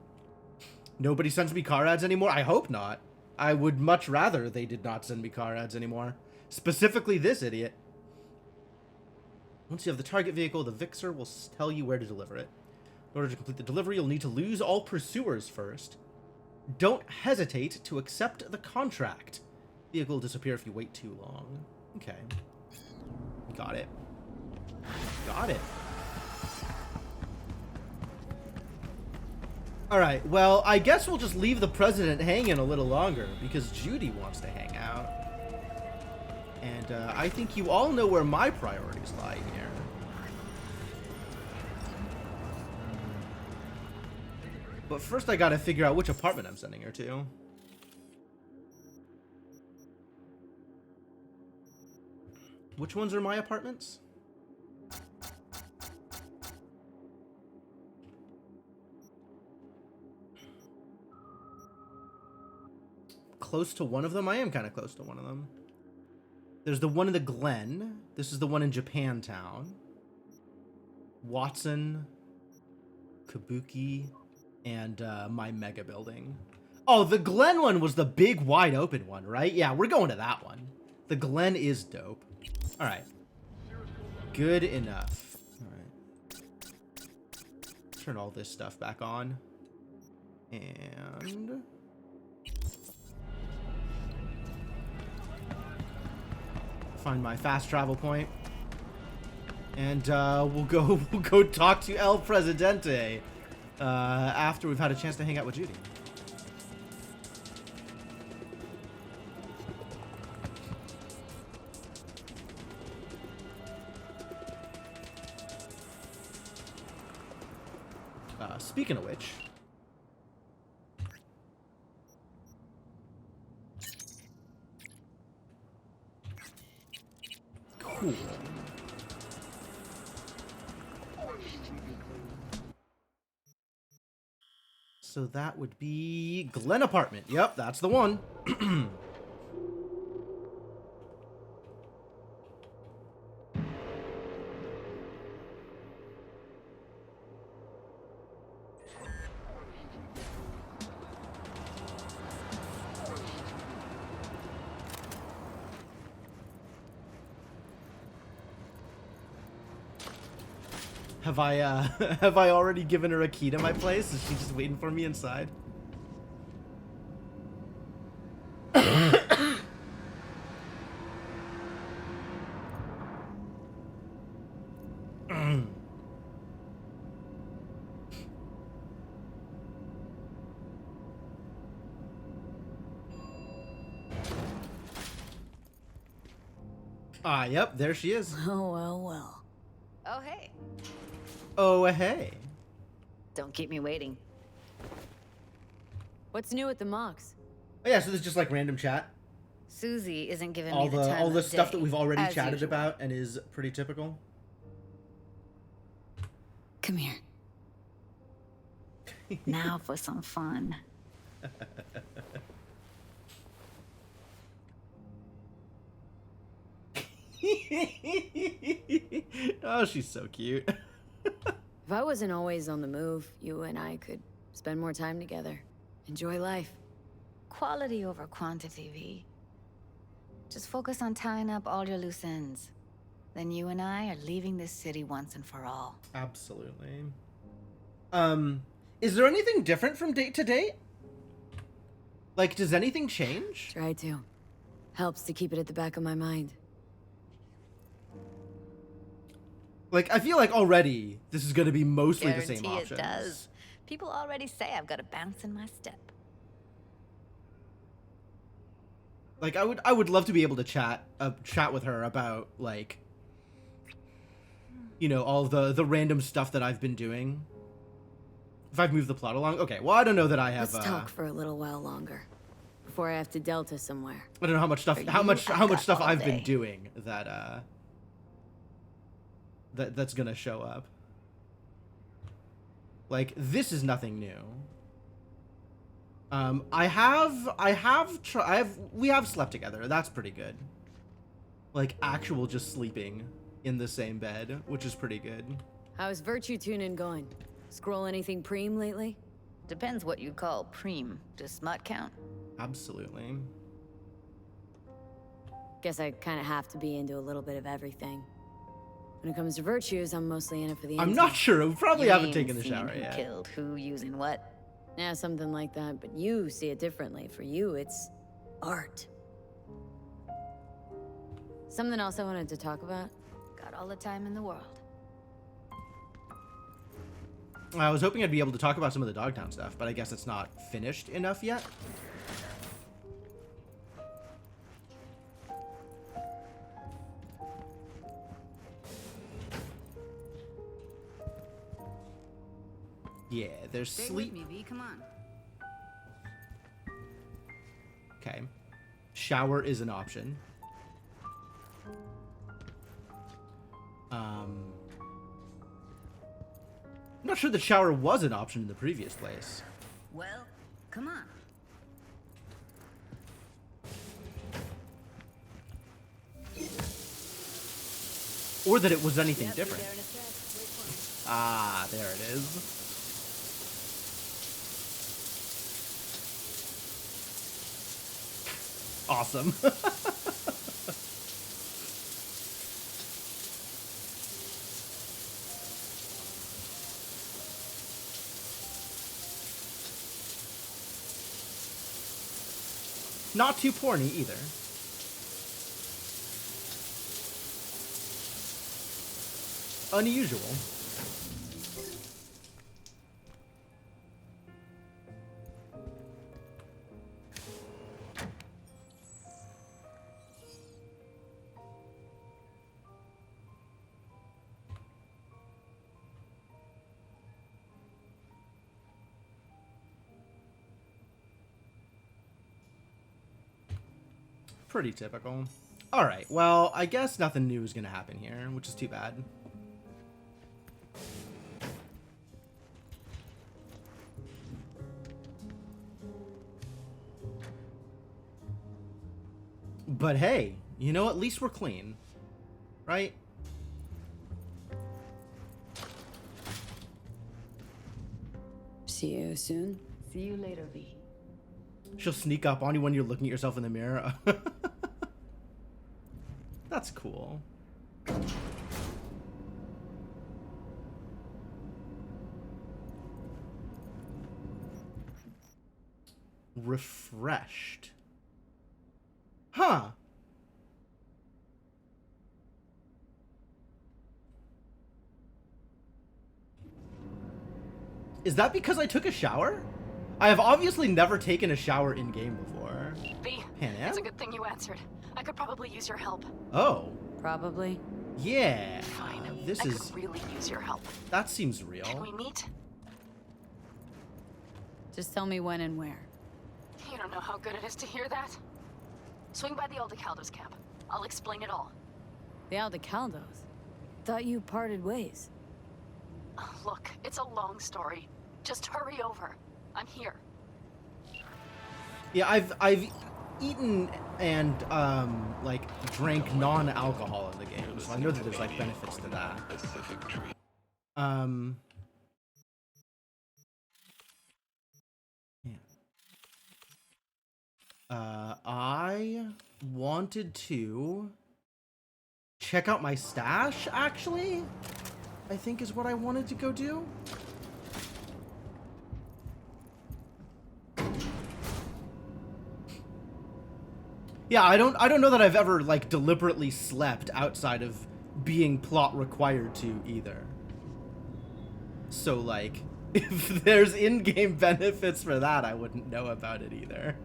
Nobody sends me car ads anymore? I hope not. I would much rather they did not send me car ads anymore. Specifically this idiot. Once you have the target vehicle, the Vixer will tell you where to deliver it. In order to complete the delivery, you'll need to lose all pursuers first. Don't hesitate to accept the contract. Vehicle will disappear if you wait too long. Okay. Got it. Got it. Alright, well, I guess we'll just leave the president hanging a little longer, because Judy wants to hang out. And I think you all know where my priorities lie here. But first I gotta figure out which apartment I'm sending her to. Which ones are my apartments? Close to one of them? I am kind of close to one of them. There's the one in the Glen. This is the one in Japantown. Watson, Kabuki, and my mega building. Oh, the Glen one was the big wide open one, right? Yeah, we're going to that one. The Glen is dope. All right. Good enough. All right. Turn all this stuff back on. And find my fast travel point. And we'll go talk to El Presidente. after we've had a chance to hang out with Judy. Speaking of which, cool. So that would be Glen Apartment. Yep, that's the one. Have I have I already given her a key to my place? Is she just waiting for me inside? Ah, yep, there she is. Oh, well, well. Oh, hey. Oh, hey. Don't keep me waiting. What's new at the Mox? Oh, yeah, so this is just like random chat. Susie isn't giving All me the time all the of stuff day, that we've already as chatted usual. about and is pretty typical. Come here. Now for some fun. Oh, she's so cute. If I wasn't always on the move, you and I could spend more time together. Enjoy life. Quality over quantity, V. Just focus on tying up all your loose ends. Then you and I are leaving this city once and for all. Absolutely. Is there anything different from date to date? Like, does anything change? Try to. Helps to keep it at the back of my mind. Like, I feel like already this is going to be mostly the same Guarantee options. it does. People already say I've got a bounce in my step. Like, I would love to be able to chat with her about, like, you know, all the random stuff that I've been doing. If I've moved the plot along. Okay, well, I don't know that I have. Let's talk for a little while longer before I have to Delta somewhere. I don't know how much stuff For how you, much I've got stuff all I've been day. doing that's gonna show up. Like, this is nothing new. We have slept together. That's pretty good. Like, actual just sleeping in the same bed, which is pretty good. How's Virtue Tuning going? Scroll anything preem lately? Depends what you call preem. Does smut count? Absolutely. Guess I kind of have to be into a little bit of everything. When it comes to virtues, I'm mostly in it for the I'm intel. not sure. We probably You haven't mean taken a seeing shower who yet. killed who, using what? Yeah, something like that. But you see it differently. For you, it's art. Something else I wanted to talk about? Got all the time in the world. I was hoping I'd be able to talk about some of the Dogtown stuff, but I guess it's not finished enough yet. Yeah, there's sleep. Stay with me, V. Come on. Okay. Shower is an option. I'm not sure the shower was an option in the previous place. Well, come on. Or that it was anything different. Ah, there it is. Awesome. Not too porny either. Unusual. Pretty typical. Alright, well, I guess nothing new is going to happen here, which is too bad. But hey, you know, at least we're clean. Right? See you soon. See you later, V. She'll sneak up on you when you're looking at yourself in the mirror. That's cool. Refreshed. Huh. Is that because I took a shower? I have obviously never taken a shower in-game before. V, Pan Am? it's a good thing you answered. I could probably use your help. Oh. Probably. Yeah. Fine. This I is... could really use your help. That seems real. Can we meet? Just tell me when and where. You don't know how good it is to hear that. Swing by the Aldecaldos camp. I'll explain it all. The Aldecaldos? Thought you parted ways. Look, it's a long story. Just hurry over. I'm here. Yeah, I've eaten and like drank non-alcohol in the game, so I know that there's like benefits to that. Yeah. I wanted to check out my stash, actually. I think is what I wanted to go do. Yeah, I don't know that I've ever like deliberately slept outside of being plot required to either. So like if there's in-game benefits for that, I wouldn't know about it either.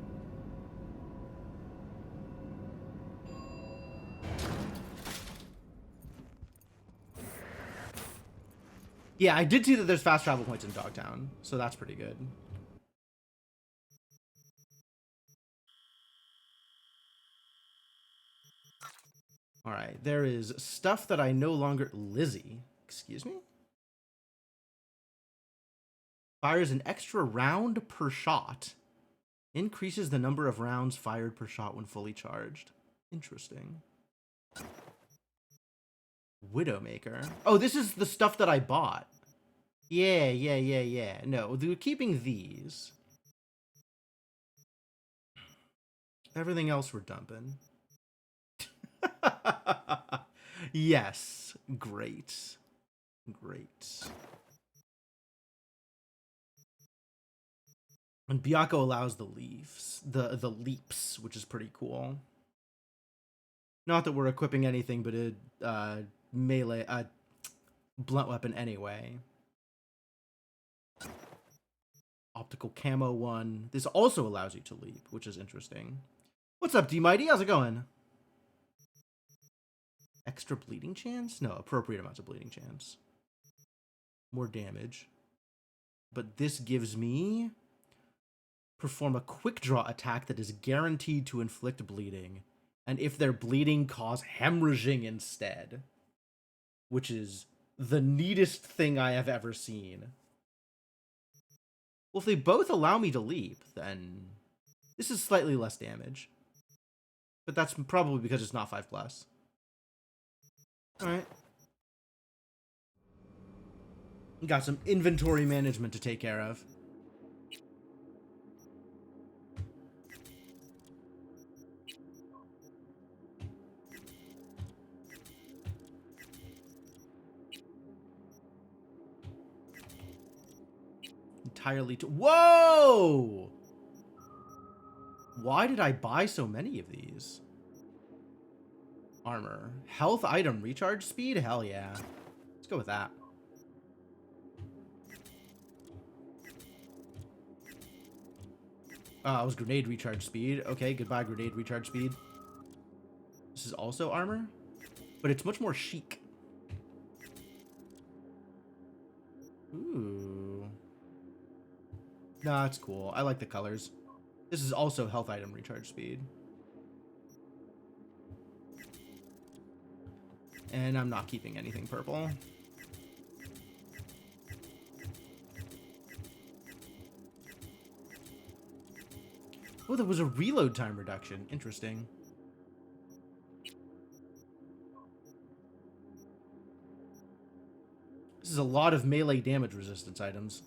Yeah, I did see that there's fast travel points in Dogtown, so that's pretty good. All right, there is stuff that I no longer... Lizzie, excuse me? Fires an extra round per shot. Increases the number of rounds fired per shot when fully charged. Interesting. Widowmaker. Oh, this is the stuff that I bought. Yeah. No, we're keeping these. Everything else we're dumping. Yes. Great. And Byakko allows the leaves, the leaps, which is pretty cool. Not that we're equipping anything but a melee, blunt weapon anyway. Optical camo 1. This also allows you to leap, which is interesting. What's up, D-Mighty? How's it going? Extra bleeding chance? No, appropriate amounts of bleeding chance. More damage. But this gives me... Perform a quick draw attack that is guaranteed to inflict bleeding. And if they're bleeding, cause hemorrhaging instead. Which is the neatest thing I have ever seen. Well, if they both allow me to leap, then this is slightly less damage. But that's probably because it's not 5+. Alright. Got some inventory management to take care of. Entirely to... Whoa! Why did I buy so many of these? Armor. Health item recharge speed? Hell yeah. Let's go with that. It was grenade recharge speed. Okay, goodbye grenade recharge speed. This is also armor, but it's much more chic. Ooh. Nah, it's cool. I like the colors. This is also health item recharge speed. And I'm not keeping anything purple. Oh, there was a reload time reduction. Interesting. This is a lot of melee damage resistance items.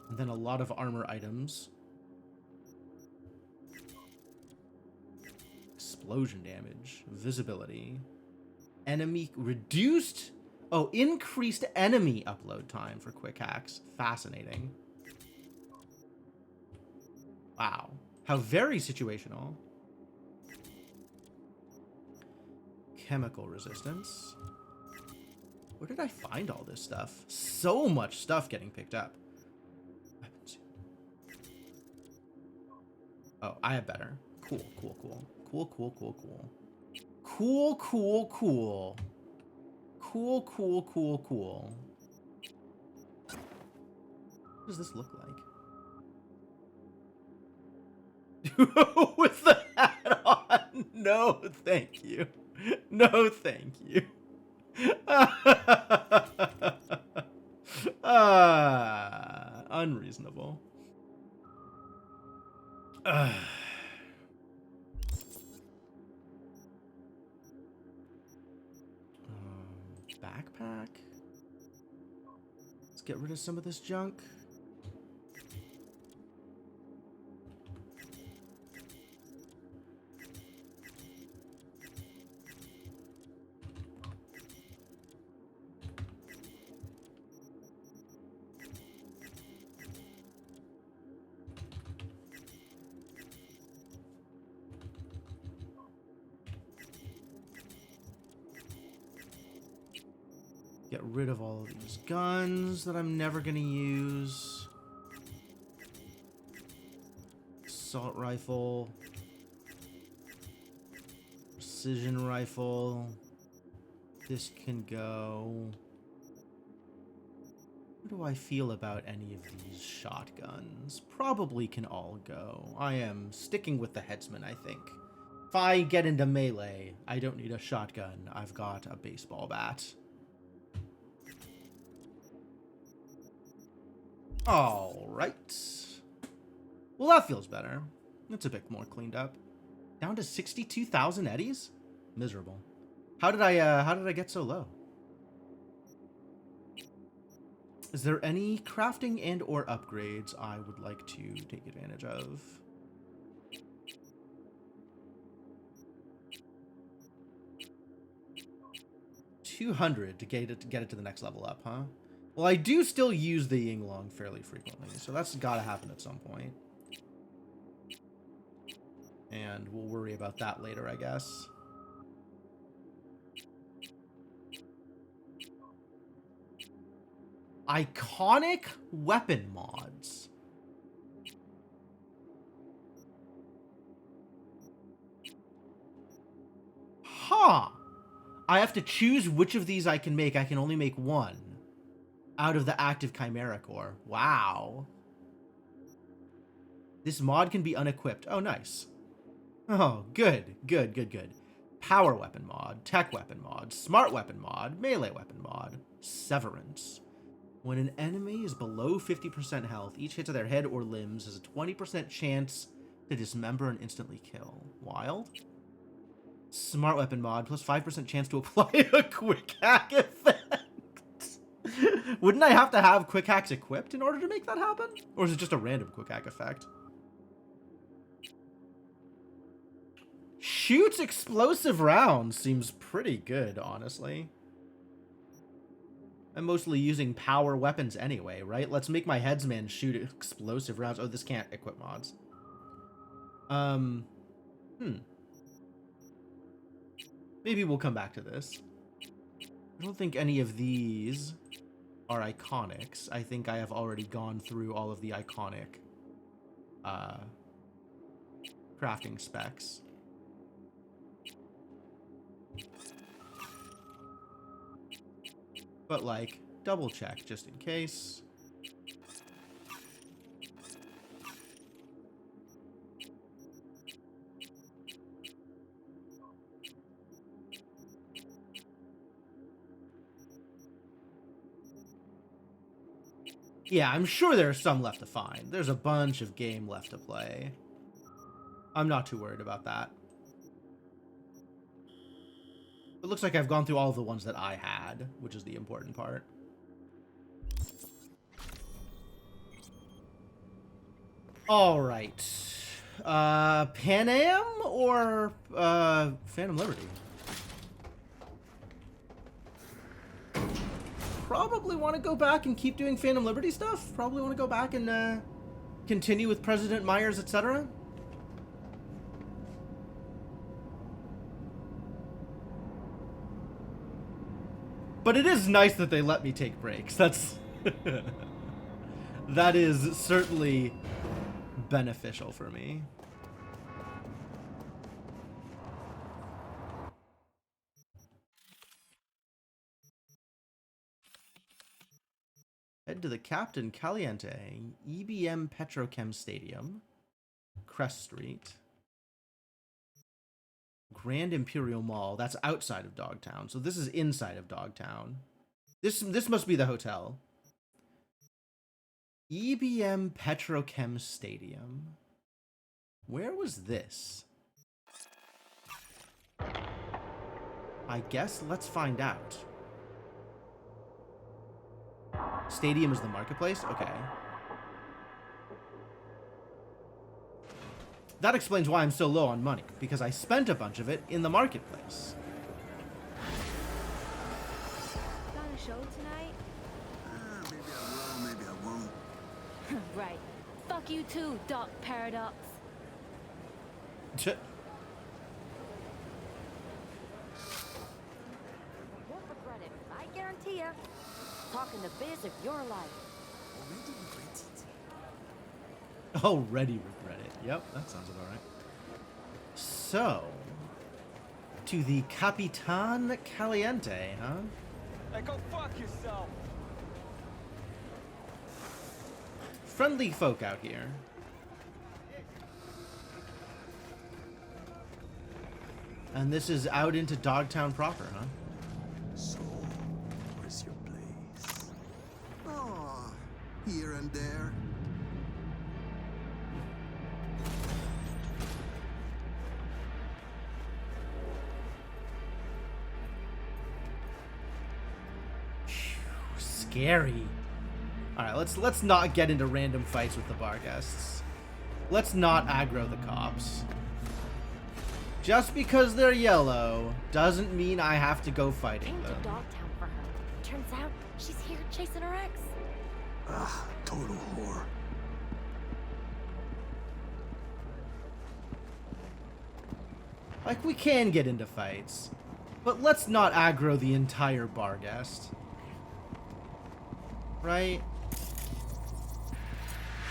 And then a lot of armor items. Explosion damage. Visibility. Enemy reduced... Oh, increased enemy upload time for quick hacks. Fascinating. Wow. How very situational. Chemical resistance. Where did I find all this stuff? So much stuff getting picked up. Weapons. Oh, I have better. Cool, cool, cool. Cool, cool, cool, cool. Cool, cool, cool. Cool, cool, cool, cool. What does this look like? With the hat on? No, thank you. No, thank you. Unreasonable. Backpack. Let's get rid of some of this junk. Get rid of all of these guns that I'm never gonna use. Assault rifle. Precision rifle. This can go. How do I feel about any of these shotguns? Probably can all go. I am sticking with the headsman, I think. If I get into melee, I don't need a shotgun. I've got a baseball bat. Alright. Well, that feels better. It's a bit more cleaned up. Down to 62,000 eddies? Miserable. How did I get so low? Is there any crafting and or upgrades I would like to take advantage of? $200 to get it to the next level up, huh? Well, I do still use the Yinglong fairly frequently, so that's gotta happen at some point. And we'll worry about that later, I guess. Iconic weapon mods. Huh. I have to choose which of these I can make. I can only make one out of the active Chimera Core. Wow. This mod can be unequipped. Oh, nice. Oh, good. Good, good, good. Power weapon mod, tech weapon mod, smart weapon mod, melee weapon mod, severance. When an enemy is below 50% health, each hit to their head or limbs has a 20% chance to dismember and instantly kill. Wild. Smart weapon mod, plus 5% chance to apply a quick hack effect. Wouldn't I have to have quick hacks equipped in order to make that happen? Or is it just a random quick hack effect? Shoots explosive rounds seems pretty good, honestly. I'm mostly using power weapons anyway, right? Let's make my headsman shoot explosive rounds. Oh, this can't equip mods. Maybe we'll come back to this. I don't think any of these are iconics. I think I have already gone through all of the iconic crafting specs. But, like, double check just in case. Yeah, I'm sure there's some left to find. There's a bunch of game left to play. I'm not too worried about that. It looks like I've gone through all of the ones that I had, which is the important part. All right. Pan Am or Phantom Liberty? Probably want to go back and keep doing Phantom Liberty stuff. Probably want to go back and continue with President Myers, etc. But it is nice that they let me take breaks. That's that is certainly beneficial for me. Head to the Captain Caliente EBM Petrochem Stadium, Crest Street, Grand Imperial Mall. That's outside of Dogtown, so this is inside of Dogtown. This must be the hotel. EBM Petrochem Stadium. Where was this? I guess let's find out. Stadium is the marketplace? Okay. That explains why I'm so low on money, because I spent a bunch of it in the marketplace. Got a show tonight? Maybe I will, maybe I won't. Right. Fuck you too, Doc Paradox. Ch- Won't regret it, I guarantee ya. Talking the biz of your life. Already regret it. Yep, that sounds about right. So, to the Capitan Caliente, huh? Hey, go fuck yourself. Friendly folk out here. And this is out into Dogtown proper, huh? So, where's your place? Oh, here and there. Scary. All right, let's not get into random fights with the bar guests. Let's not aggro the cops. Just because they're yellow doesn't mean I have to go fighting Came to them. Dogtown for her. Turns out she's here chasing her ex. Ah, total whore. Like, we can get into fights, but let's not aggro the entire bar guest. Right?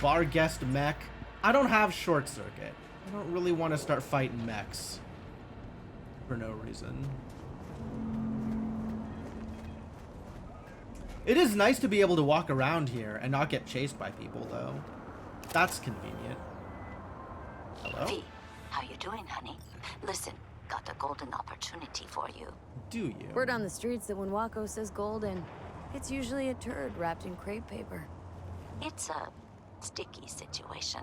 Bar guest mech. I don't have short circuit. I don't really want to start fighting mechs for no reason. It is nice to be able to walk around here and not get chased by people, though. That's convenient. Hello? V, how you doing, honey? Listen, got a golden opportunity for you. Do you? Word on the streets that when Waco says golden, it's usually a turd wrapped in crepe paper. It's a sticky situation.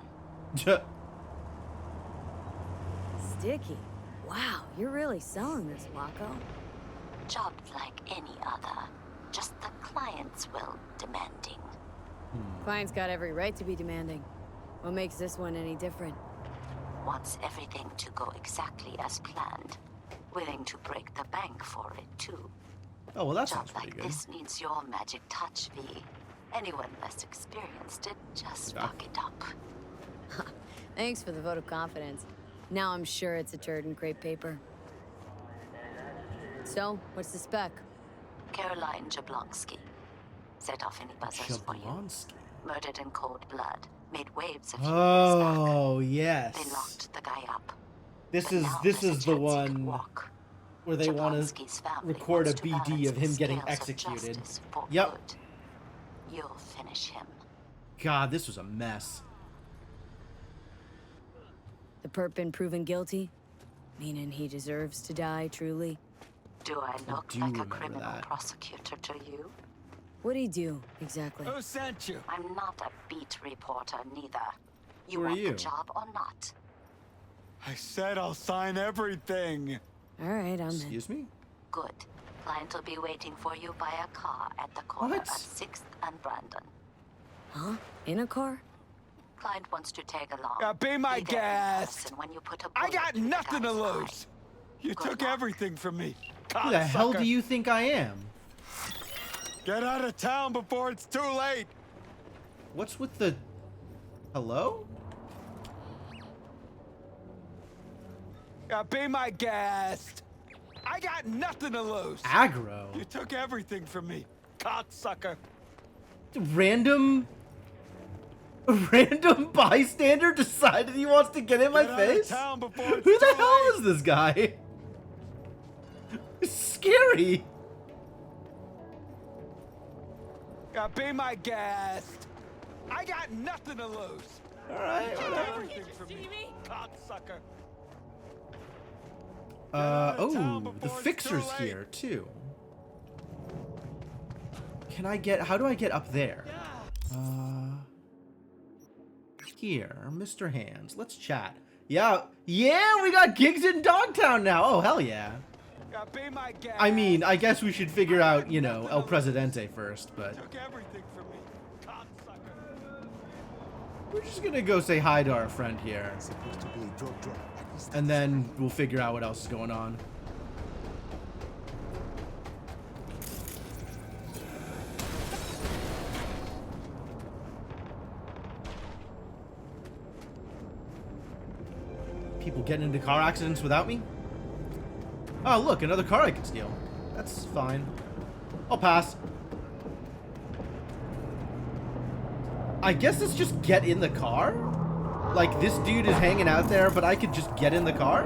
Sticky? Wow, you're really selling this, Waco. Job like any other. Just the client's will demanding. Client's got every right to be demanding. What makes this one any different? Wants everything to go exactly as planned. Willing to break the bank for it, too. Oh, well, that Job sounds pretty like good. this needs your magic touch, V. Anyone less experienced it, just Yeah. fuck it up. Thanks for the vote of confidence. Now I'm sure it's a turd in crepe paper. So, what's the spec? Caroline Jablonski. Set off any buzzers for you. Jablonski. Murdered in cold blood. Made waves a few Oh, years back. They yes. locked the guy up. This But is now this there's a is the chance he could one walk. where they want Jablonski's to family record a wants to BD balance of him the getting scales of executed. justice for Yep. good. You'll finish him. God, this was a mess. The perp been proven guilty? Meaning he deserves to die, truly? Do I look do like a remember criminal that. prosecutor to you? What'd he do, exactly? Who sent you? I'm not a beat reporter, neither. You Who are want you? the job or not? I said I'll sign everything. All right, I'm in. Excuse me? Good. Client will be waiting for you by a car at the corner What? of 6th and Brandon. Huh? In a car? Client wants to tag along. Be my Be there in guest. person when you put a I bullet got through the nothing to guy's eye. lose. You Good took luck. everything from me. Who the hell Cocksucker. do you think I am? Get out of town before it's too late. What's with the... Hello? Be my guest. I got nothing to lose. Aggro? You took everything from me. Cocksucker. Random bystander decided he wants to get in my Get out of face? town before it's Who the too hell late. is this guy? It's scary. Be my guest. I got nothing to lose. Alright, You took whatever. everything from me. Cocksucker. Oh, the fixer's here, too. Can I get... How do I get up there? Here, Mr. Hands. Let's chat. Yeah, we got gigs in Dogtown now. Oh, hell yeah. Be my guest. I mean, I guess we should figure out, you know, El Presidente first, but... Took everything from me. Cocksucker. We're just gonna go say hi to our friend here. And then we'll figure out what else is going on. People getting into car accidents without me? Oh, look, another car I can steal. That's fine. I'll pass. I guess it's just get in the car? Like, this dude is hanging out there, but I could just get in the car?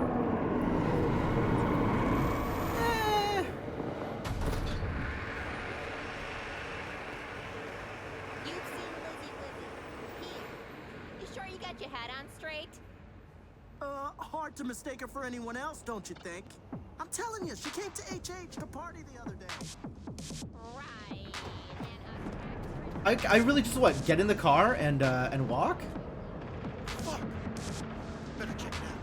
Eh. You've seen Lizzie Wizzy. Here. You sure you got your hat on straight? Hard to mistake her for anyone else, don't you think? I'm telling you, she came to HH to party the other day. Right. I really just, what, get in the car and walk? Fuck. Better check it out.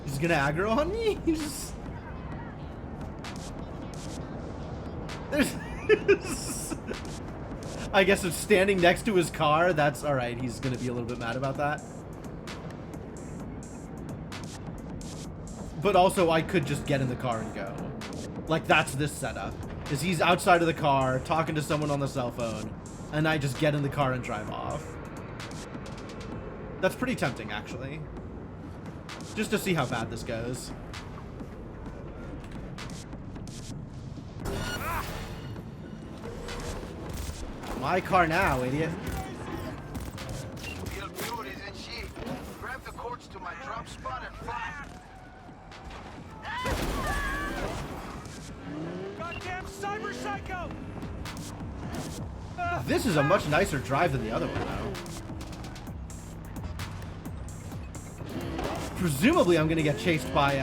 He's gonna aggro on me? He's... There's... I guess if standing next to his car, that's alright. He's gonna be a little bit mad about that. But also, I could just get in the car and go. Like, that's this setup. Is he's outside of the car, talking to someone on the cell phone, and I just get in the car and drive off. That's pretty tempting, actually. Just to see how bad this goes. My car now, idiot. Real beauties and she. Grab the cords to my drop spot and fly. Goddamn cyber psycho! This is a much nicer drive than the other one, though. Presumably, I'm gonna get chased by,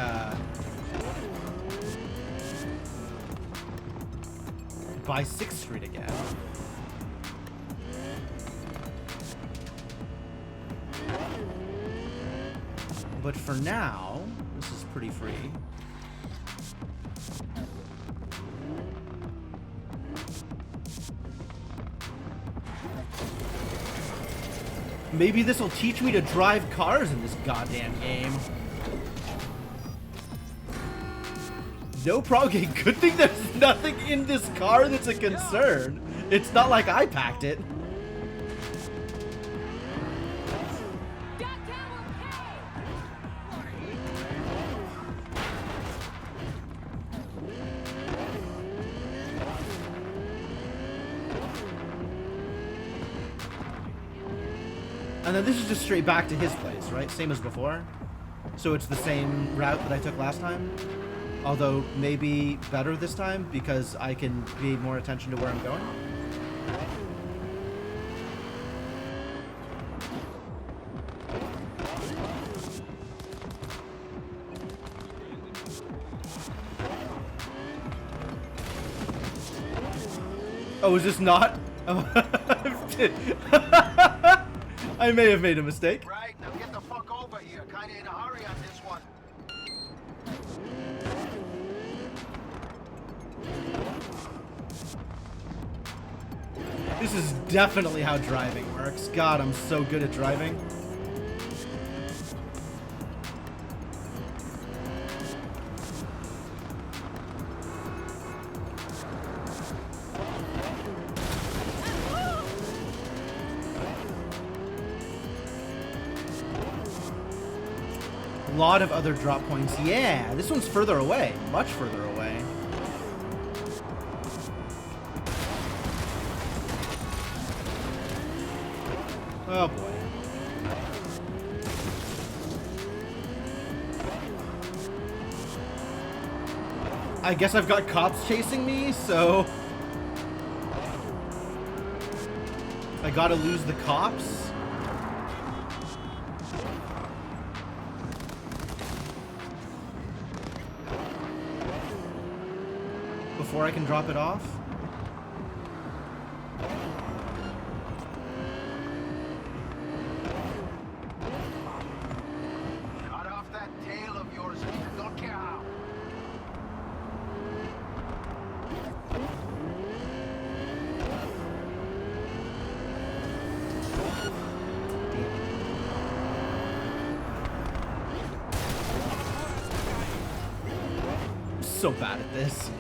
by 6th Street again. But for now, this is pretty free. Maybe this will teach me to drive cars in this goddamn game. No problem. Okay, good thing there's nothing in this car that's a concern. It's not like I packed it. And then this is just straight back to his place, right? Same as before. So it's the same route that I took last time. Although maybe better this time because I can pay more attention to where I'm going. Oh, is this not? I may have made a mistake. Right, now get the fuck over here. Kinda in a hurry on this one. This is definitely how driving works. God, I'm so good at driving. A lot of other drop points. Yeah, this one's further away. Much further away. Oh boy. I guess I've got cops chasing me, so I gotta lose the cops. Before I can drop it off. Cut off that tail of yours. Don't care how. I'm so bad at this.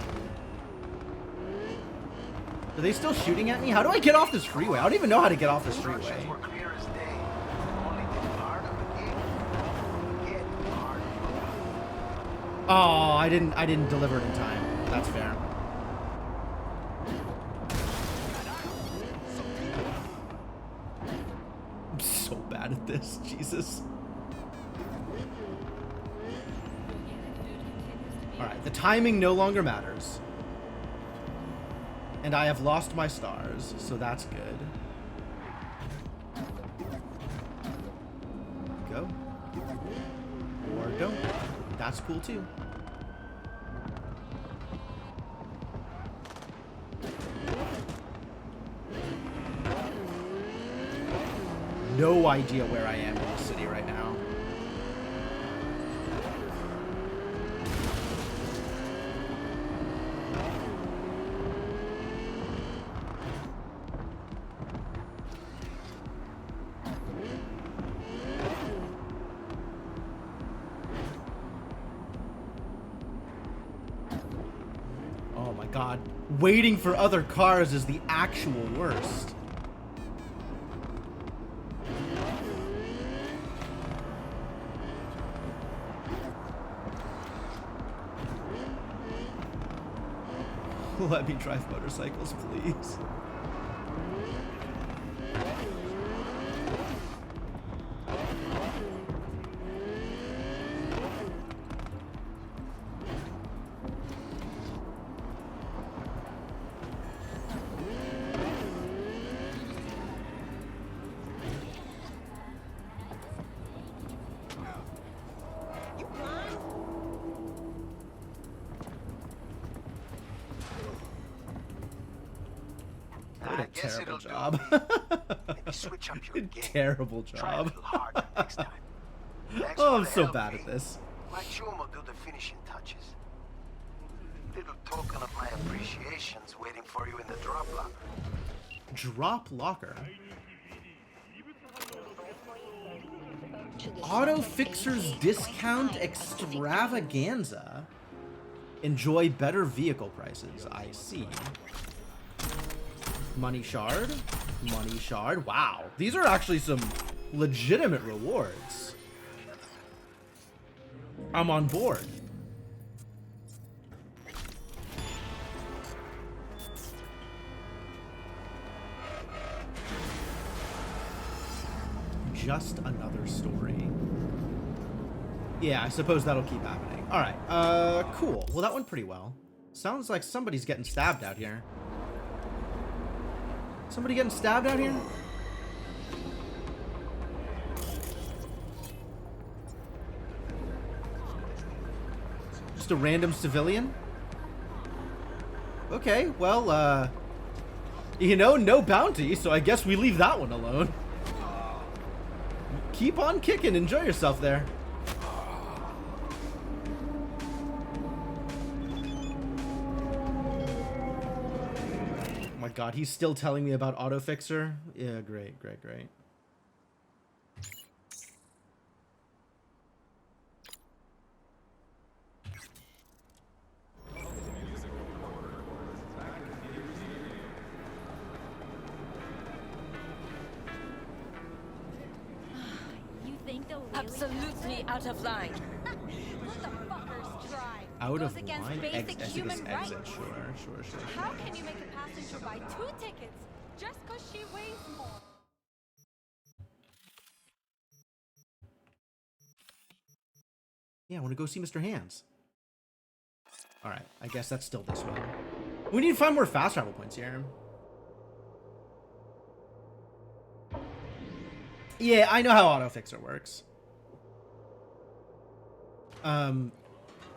Are they still shooting at me? How do I get off this freeway? I don't even know how to get off this freeway. Oh, I didn't deliver it in time. That's fair. I'm so bad at this. Jesus. Alright, the timing no longer matters. And I have lost my stars, so that's good. Go. Or don't. That's cool too. No idea where I am in the city right now. Oh my god. Waiting for other cars is the actual worst. Let me drive motorcycles, please. What a terrible job. Switch up your game. Terrible Try a job. little harder next time. Thanks Oh, for I'm the so help, bad eh? at this. My chum will do the finishing touches. Little token of my appreciation's waiting for you in the drop locker. Drop locker. Auto Fixer's Discount Extravaganza. Enjoy better vehicle prices. I see. Money shard. Money shard. Wow. These are actually some legitimate rewards. I'm on board. Just another story. Yeah, I suppose that'll keep happening. Alright, cool. Well, that went pretty well. Sounds like somebody's getting stabbed out here. Somebody getting stabbed out here? Just a random civilian? Okay, well, You know, no bounty, so I guess we leave that one alone. Keep on kicking. Enjoy yourself there. Oh my god, he's still telling me about AutoFixer? Yeah, great, great, great. Absolutely out of line. Let the fuckers try. Out Goes of against line? basic human rights. Exit. Sure. How can you make a passenger buy 2 tickets just because she weighs more? Yeah, I want to go see Mr. Hands. Alright, I guess that's still this one. We need to find more fast travel points here. Yeah, I know how AutoFixer works.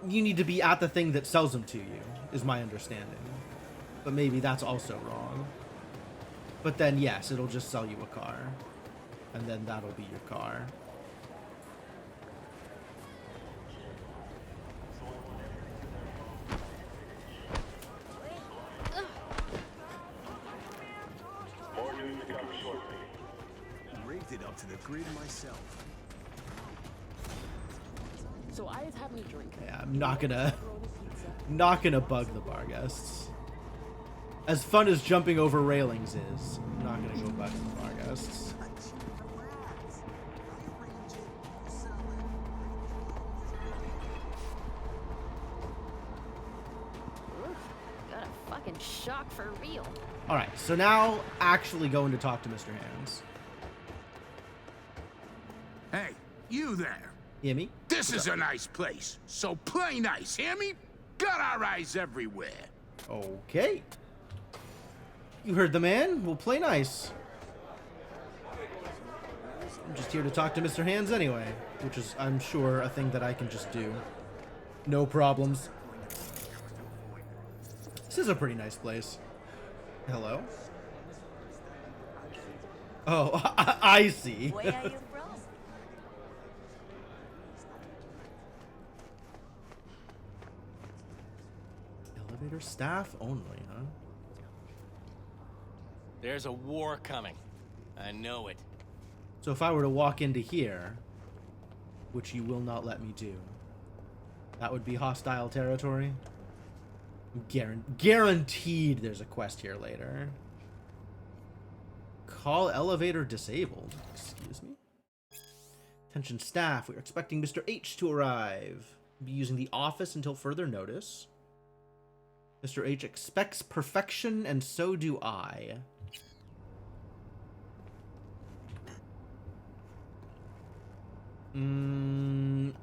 You need to be at the thing that sells them to you, is my understanding. But maybe that's also wrong. But then, yes, it'll just sell you a car. And then that'll be your car. Rigged it up to the grid myself. So I was having a drink. Yeah, I'm not gonna bug the bar guests. As fun as jumping over railings is, I'm not gonna go bug the bar guests. Got a fucking shock for real. Alright, so now actually going to talk to Mr. Hands. Hey, you there. Hear me? This is a nice place, so play nice, hear me? Got our eyes everywhere. Okay. You heard the man. We'll play nice. I'm just here to talk to Mr. Hands anyway, which is, I'm sure, a thing that I can just do. No problems. This is a pretty nice place. Hello? Oh, I see. Where are you from? Elevator staff only, huh? There's a war coming. I know it. So if I were to walk into here, which you will not let me do, that would be hostile territory? Guaranteed there's a quest here later. Call elevator disabled. Excuse me? Attention staff, we are expecting Mr. H to arrive. Be using the office until further notice. Mr. H expects perfection, and so do I.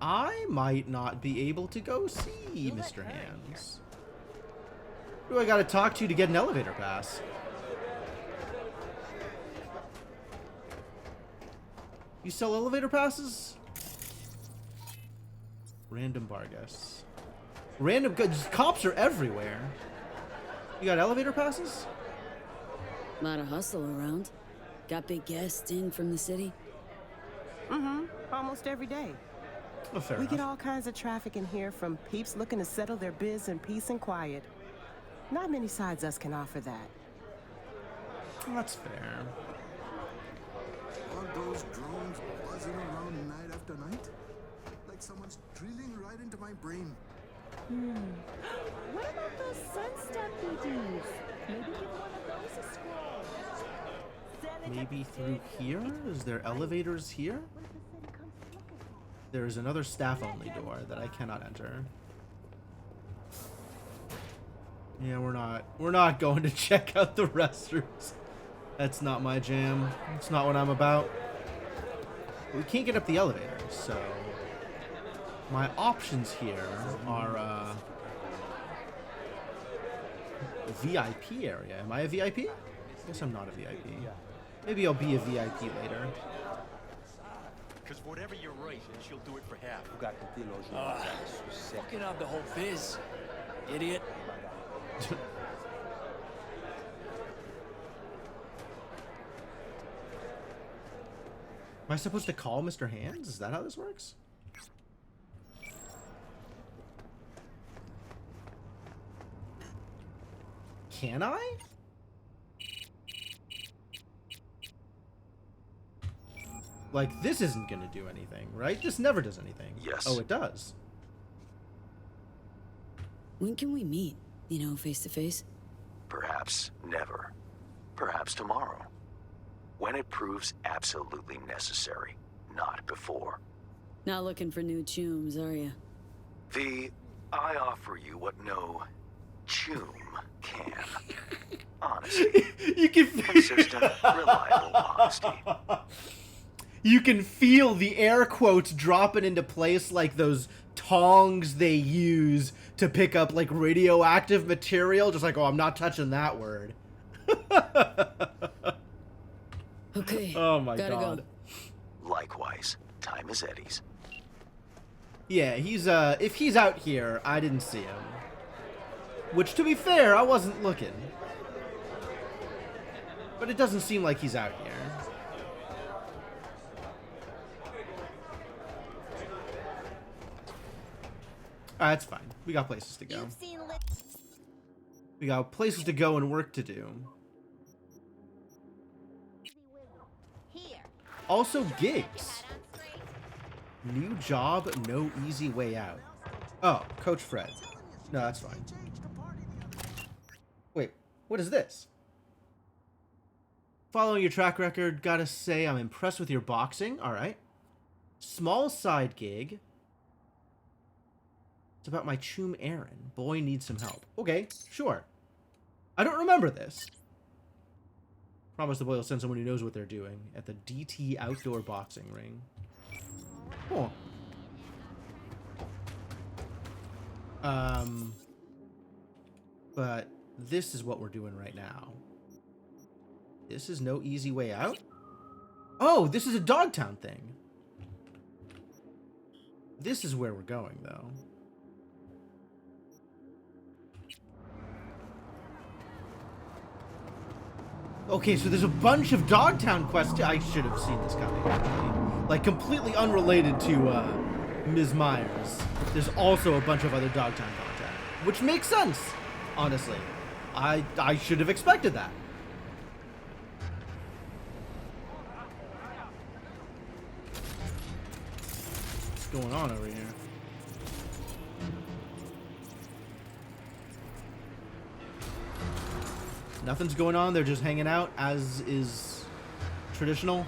I might not be able to go see Mr. Hands. Who do I gotta talk to get an elevator pass? You sell elevator passes? Random bar guests. Random goods. Cops are everywhere. You got elevator passes? A lot of hustle around. Got big guests in from the city? Mm-hmm. Almost every day. Oh, fair we enough. get all kinds of traffic in here from peeps looking to settle their biz in peace and quiet. Not many sides us can offer that. That's fair. All those drones buzzing around night after night? Like someone's drilling right into my brain. What about those Sunstep PDs? Maybe give one of those a scroll. Maybe through here? Is there elevators here? There's another staff-only door that I cannot enter. Yeah, we're not going to check out the restrooms. That's not my jam. It's not what I'm about. We can't get up the elevator, so my options here are VIP area. Am I a VIP? I guess I'm not a VIP. Maybe I'll be a VIP later. Because whatever you're right, she'll do it for half. Fucking up the whole biz, idiot. I supposed to call Mr. Hands? Is that how this works? Can I? Like, this isn't gonna do anything, right? This never does anything. Yes. Oh, it does. When can we meet? You know, face to face? Perhaps never. Perhaps tomorrow. When it proves absolutely necessary, not before. Not looking for new chooms, are you? I offer you what no choom can. Honesty. You can consistent, reliable honesty. You can feel the air quotes dropping into place like those tongs they use to pick up like radioactive material. Just like, oh, I'm not touching that word. Okay. Oh my gotta god. Go. Likewise, time is Eddie's. Yeah, he's if he's out here, I didn't see him. Which, to be fair, I wasn't looking. But it doesn't seem like he's out here. That's fine. We got places to go. We got places to go and work to do. Also, gigs. New job, no easy way out. Oh, Coach Fred. No, that's fine. Wait, what is this? Following your track record, gotta say I'm impressed with your boxing. Alright. Small side gig. It's about my choom Aaron. Boy needs some help. Okay, sure. I don't remember this. Promise the boy will send someone who knows what they're doing at the DT outdoor boxing ring. Cool. But this is what we're doing right now. This is no easy way out? Oh, this is a Dogtown thing. This is where we're going, though. Okay, so there's a bunch of Dogtown quests. I should have seen this coming, actually. Like, completely unrelated to Ms. Myers. There's also a bunch of other Dogtown content. Which makes sense, honestly. I should have expected that. What's going on over here? Nothing's going on, they're just hanging out, as is traditional.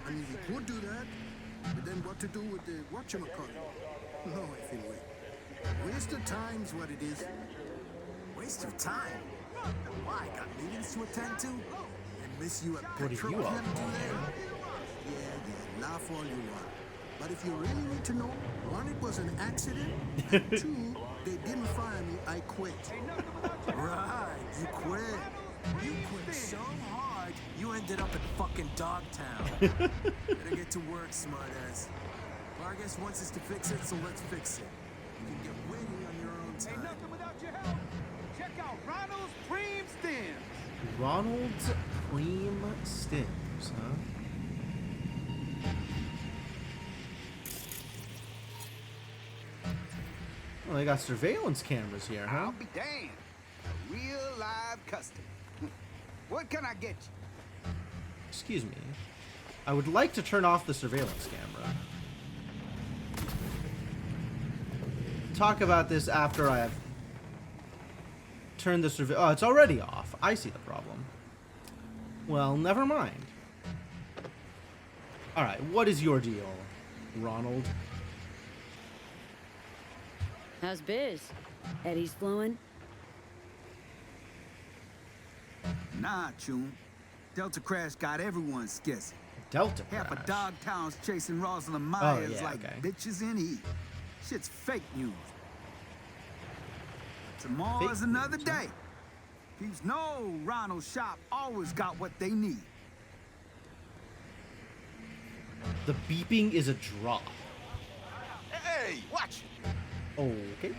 I mean, you could do that, but then what to do with the whatchamacallit? No effing way. Waste of time's what it is. Waste of time? Why, got meetings to attend to? And miss you at petrol you all chem today? Yeah, laugh all you want. But if you really need to know, one, it was an accident, and two, they didn't fire me, I quit. Right, you quit. You quit so hard, you ended up in fucking Dogtown. Better get to work, smartass. Well, I guess once it's to fix it, so let's fix it. You can get witty on your own time. Ain't nothing without your help. Check out Ronald's Cream Stems. Ronald's Cream Stems, huh? Well, they got surveillance cameras here, huh? I'll be damned. A real live customer. What can I get you? Excuse me. I would like to turn off the surveillance camera. Talk about this after I have turned the oh, it's already off. I see the problem. Well, never mind. Alright, what is your deal, Ronald? How's biz? Eddie's flowing? Nah, Chum. Delta Crash got everyone skissing. Delta Half Crash? of Dogtown's chasing Rosalind Myers yeah, like okay. bitches in heat. Shit's fake news. Tomorrow's another day. Peeps know Ronald's shop always got what they need. The beeping is a drop. Hey, watch it. Okay.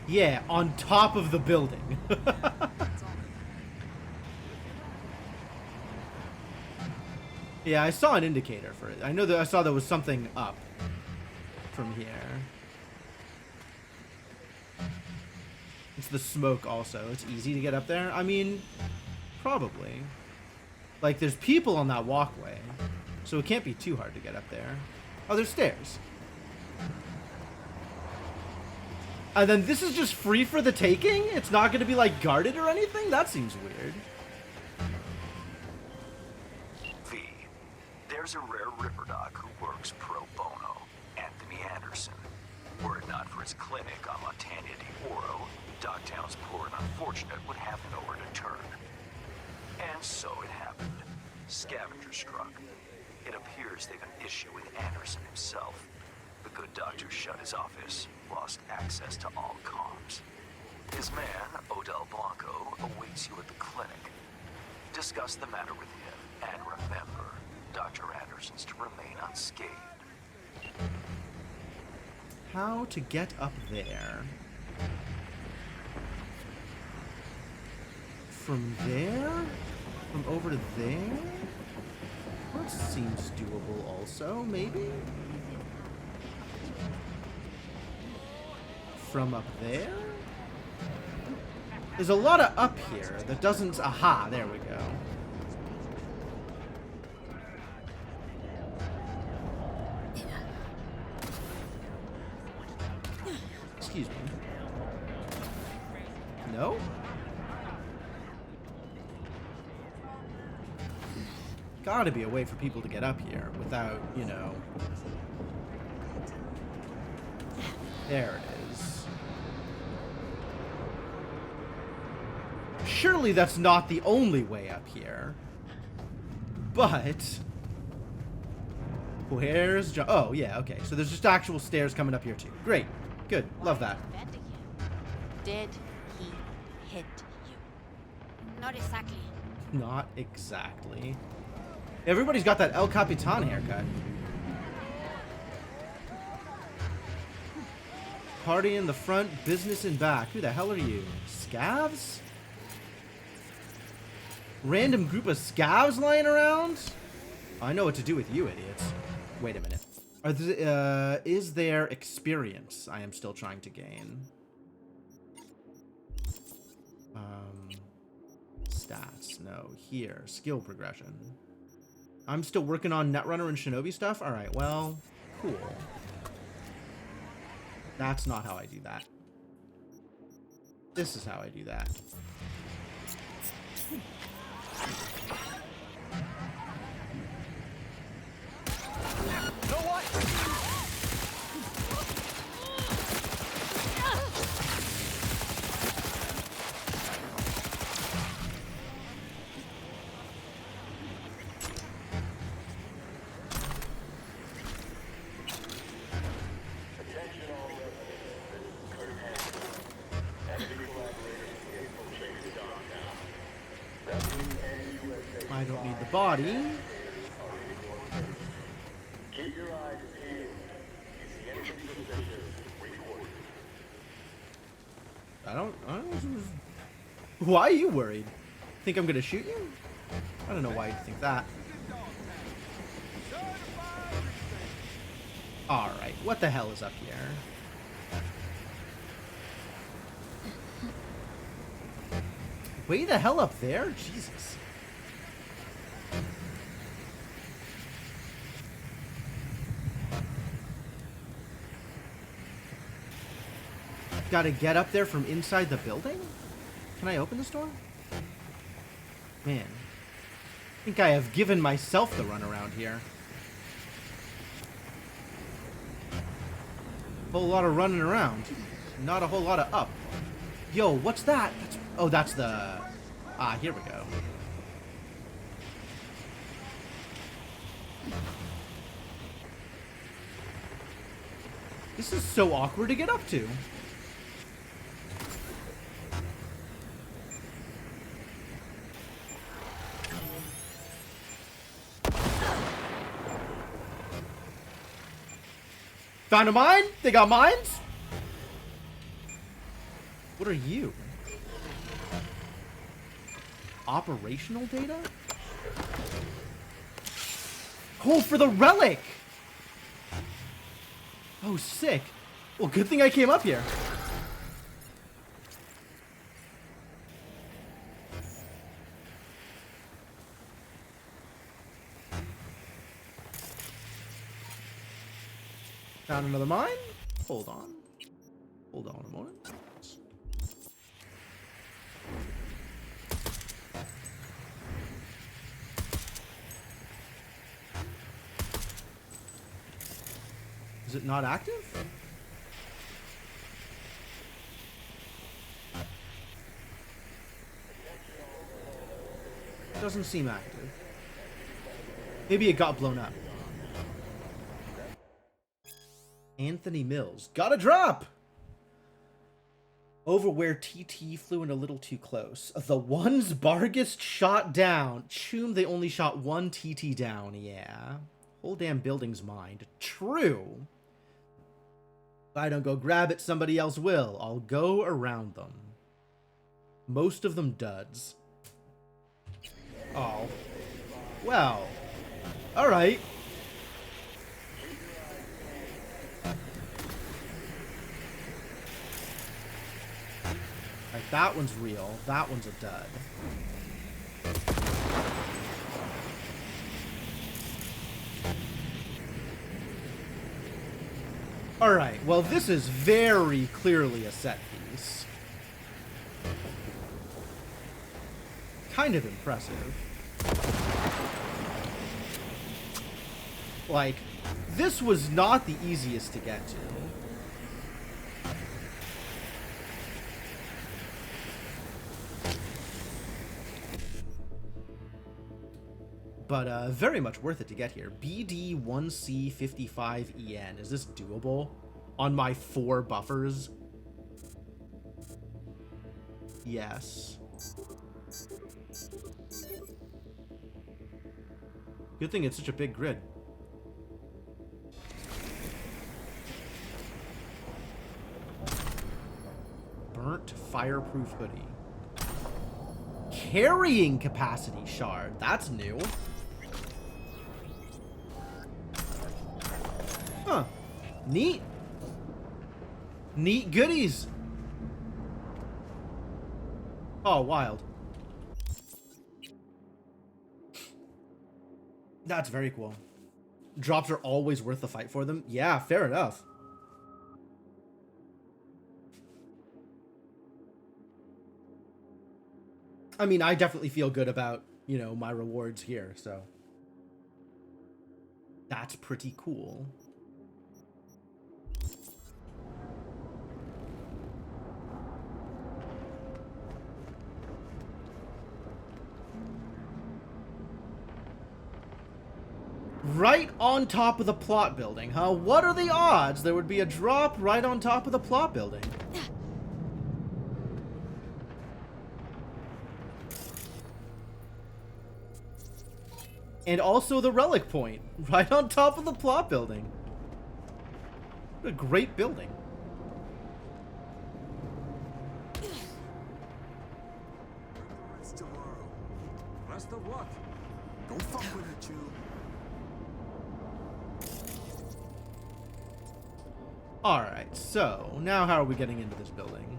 Yeah, on top of the building. Yeah, I saw an indicator for it. I know that I saw there was something up from here. It's the smoke also. It's easy to get up there. I mean, probably. Like, there's people on that walkway, so it can't be too hard to get up there. Oh, there's stairs. And then this is just free for the taking? It's not going to be, like, guarded or anything? That seems weird. V, there's a rare ripper doc who works pro bono, Anthony Anderson. Were it not for his clinic on Montana de Oro, Dogtown's poor and unfortunate would have nowhere to turn. And so it happened. Scavenger struck. It appears they've an issue with Anderson himself. The good doctor shut his office, lost access to all comms. His man, Odell Blanco, awaits you at the clinic. Discuss the matter with him, and remember, Dr. Anderson's to remain unscathed. How to get up there? From there? From over to there? That seems doable also, maybe? From up there? There's a lot of up here that doesn't... Aha, there we go. Excuse me. No? Gotta be a way for people to get up here without, you know... There it is. Surely that's not the only way up here. But... Where's John? Oh, yeah, okay. So there's just actual stairs coming up here, too. Great. Good. Love that. Did he hit you? Not exactly. Not exactly. Everybody's got that El Capitan haircut. Party in the front, business in back. Who the hell are you? Scavs? Random group of scavs lying around? I know what to do with you idiots. Wait a minute. Is there experience I am still trying to gain? Stats. No. Here. Skill progression. I'm still working on Netrunner and Shinobi stuff? Alright, well, cool. That's not how I do that. This is how I do that. You know what? I don't need the body. I don't Why are you worried? Think I'm gonna shoot you? I don't know why you think that. Alright, what the hell is up here? Way the hell up there? Jesus. Gotta get up there from inside the building? Can I open this door? Man. I think I have given myself the runaround here. Whole lot of running around. Not a whole lot of up. Yo, what's that? Oh, that's the... Ah, here we go. This is so awkward to get up to. Found a mine? They got mines? What are you? Operational data? Oh, for the relic! Oh, sick. Well, good thing I came up here. Found another mine? Hold on. Hold on a moment. Is it not active? Doesn't seem active. Maybe it got blown up. Anthony Mills. Got a drop! Over where TT flew in a little too close. The ones Bargist shot down. Choom, they only shot one TT down. Yeah. Whole damn building's mined. True. If I don't go grab it, somebody else will. I'll go around them. Most of them duds. Oh. Well. Alright. Like, that one's real. That one's a dud. Alright, well, this is very clearly a set piece. Kind of impressive. Like, this was not the easiest to get to. But very much worth it to get here. BD1C55EN. Is this doable on my 4 buffers? Yes. Good thing it's such a big grid. Burnt fireproof hoodie. Carrying capacity shard. That's new. Huh. Neat. Neat goodies. Oh, wild. That's very cool. Drops are always worth the fight for them. Yeah, fair enough. I mean, I definitely feel good about, you know, my rewards here, so. That's pretty cool. Right on top of the plot building, huh? What are the odds there would be a drop right on top of the plot building? And also the relic point, right on top of the plot building. What a great building. Rest tomorrow. Rest of what? Don't fuck with it, you. Alright, so now how are we getting into this building?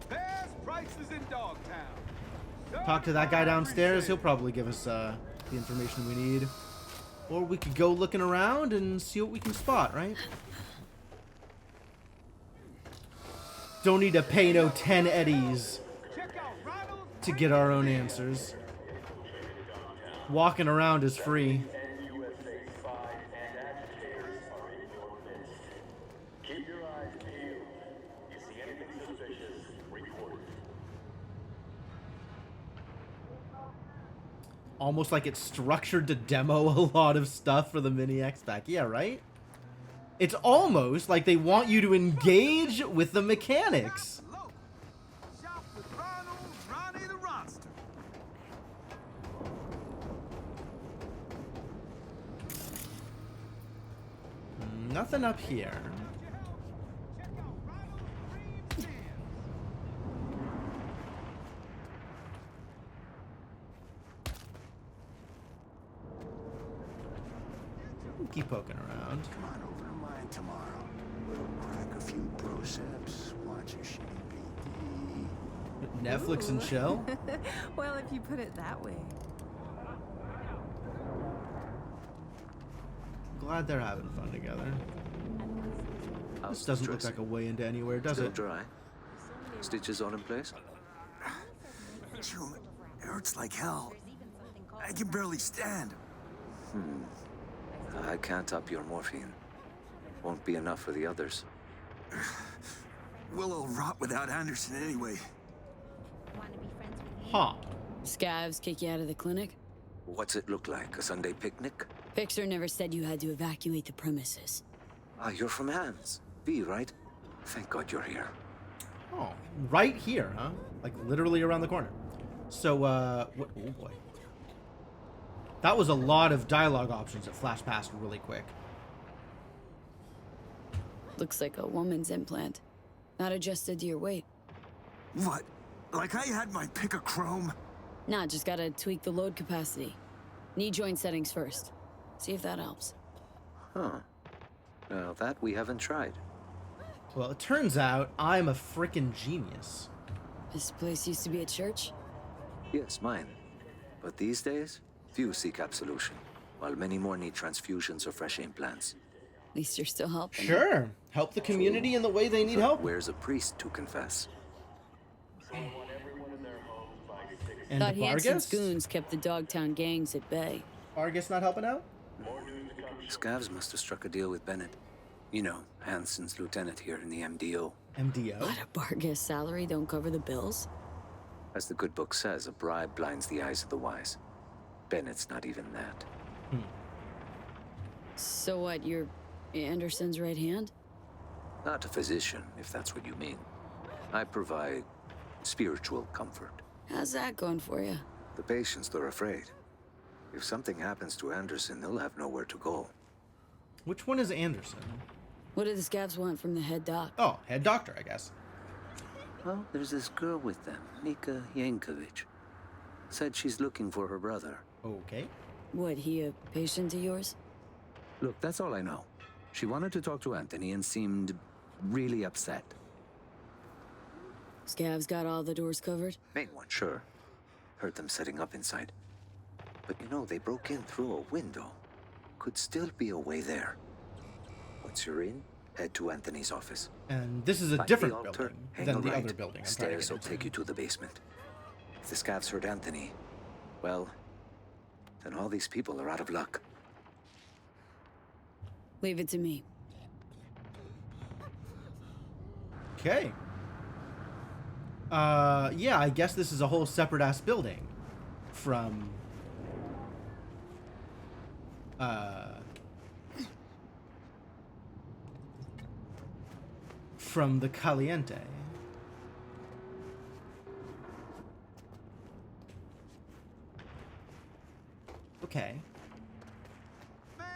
Best prices in Dogtown. Talk to that guy downstairs. He'll probably give us the information we need. Or we could go looking around and see what we can spot, right? Don't need to pay no 10 eddies to get our own answers. Walking around is free. Almost like it's structured to demo a lot of stuff for the mini X-Pack. Yeah, right? It's almost like they want you to engage with the mechanics. Shop with Ronnie the Ronster. Nothing up here. Keep poking around. Come on over to mine tomorrow. We'll crack a few broceps, watch a shitty PD. Netflix and chill? Well, if you put it that way. Glad they're having fun together. This doesn't look like a way into anywhere, does Still it? dry. Stitches all in place? June, it hurts like hell. I can barely stand. I can't up your morphine. Won't be enough for the others. We'll all rot without Anderson anyway. Huh. Scavs kick you out of the clinic? What's it look like? A Sunday picnic? Fixer never said you had to evacuate the premises. Ah, you're from Hans. V, right? Thank God you're here. Oh, right here, huh? Like literally around the corner. So, what, oh boy. That was a lot of dialogue options that flashed past really quick. Looks like a woman's implant. Not adjusted to your weight. What? Like I had my pick of chrome? Nah, just gotta tweak the load capacity. Knee joint settings first. See if that helps. Huh. Now that we haven't tried. Well, it turns out I'm a frickin' genius. This place used to be a church? Yes, mine. But these days, few seek absolution, while many more need transfusions or fresh implants. At least you're still helping. Sure. Help the community in the way they need help. Where's a priest to confess? And Thought Hansen's Vargas? goons kept the Dogtown gangs at bay. Vargas not helping out? Scavs must have struck a deal with Bennett. You know, Hansen's lieutenant here in the MDO. MDO? But a Vargas salary don't cover the bills? As the good book says, a bribe blinds the eyes of the wise. Bennett's not even that. So what, you're Anderson's right hand? Not a physician, if that's what you mean. I provide spiritual comfort. How's that going for you? The patients, they're afraid. If something happens to Anderson, they'll have nowhere to go. Which one is Anderson? What do the scabs want from the head doc? Oh, head doctor, I guess. Well, there's this girl with them, Nika Yankovic. Said she's looking for her brother. Okay. What, he a patient of yours? Look, that's all I know. She wanted to talk to Anthony and seemed really upset. Scavs got all the doors covered? Main one, sure. Heard them setting up inside. But you know, they broke in through a window. Could still be a way there. Once you're in, head to Anthony's office. And this is a Find different the altar, building hang than a the right. other building. Stairs will take you to the basement. If the scavs heard Anthony, well, then all these people are out of luck. Leave it to me. Okay. Yeah, I guess this is a whole separate ass building from the Caliente. Okay. Man,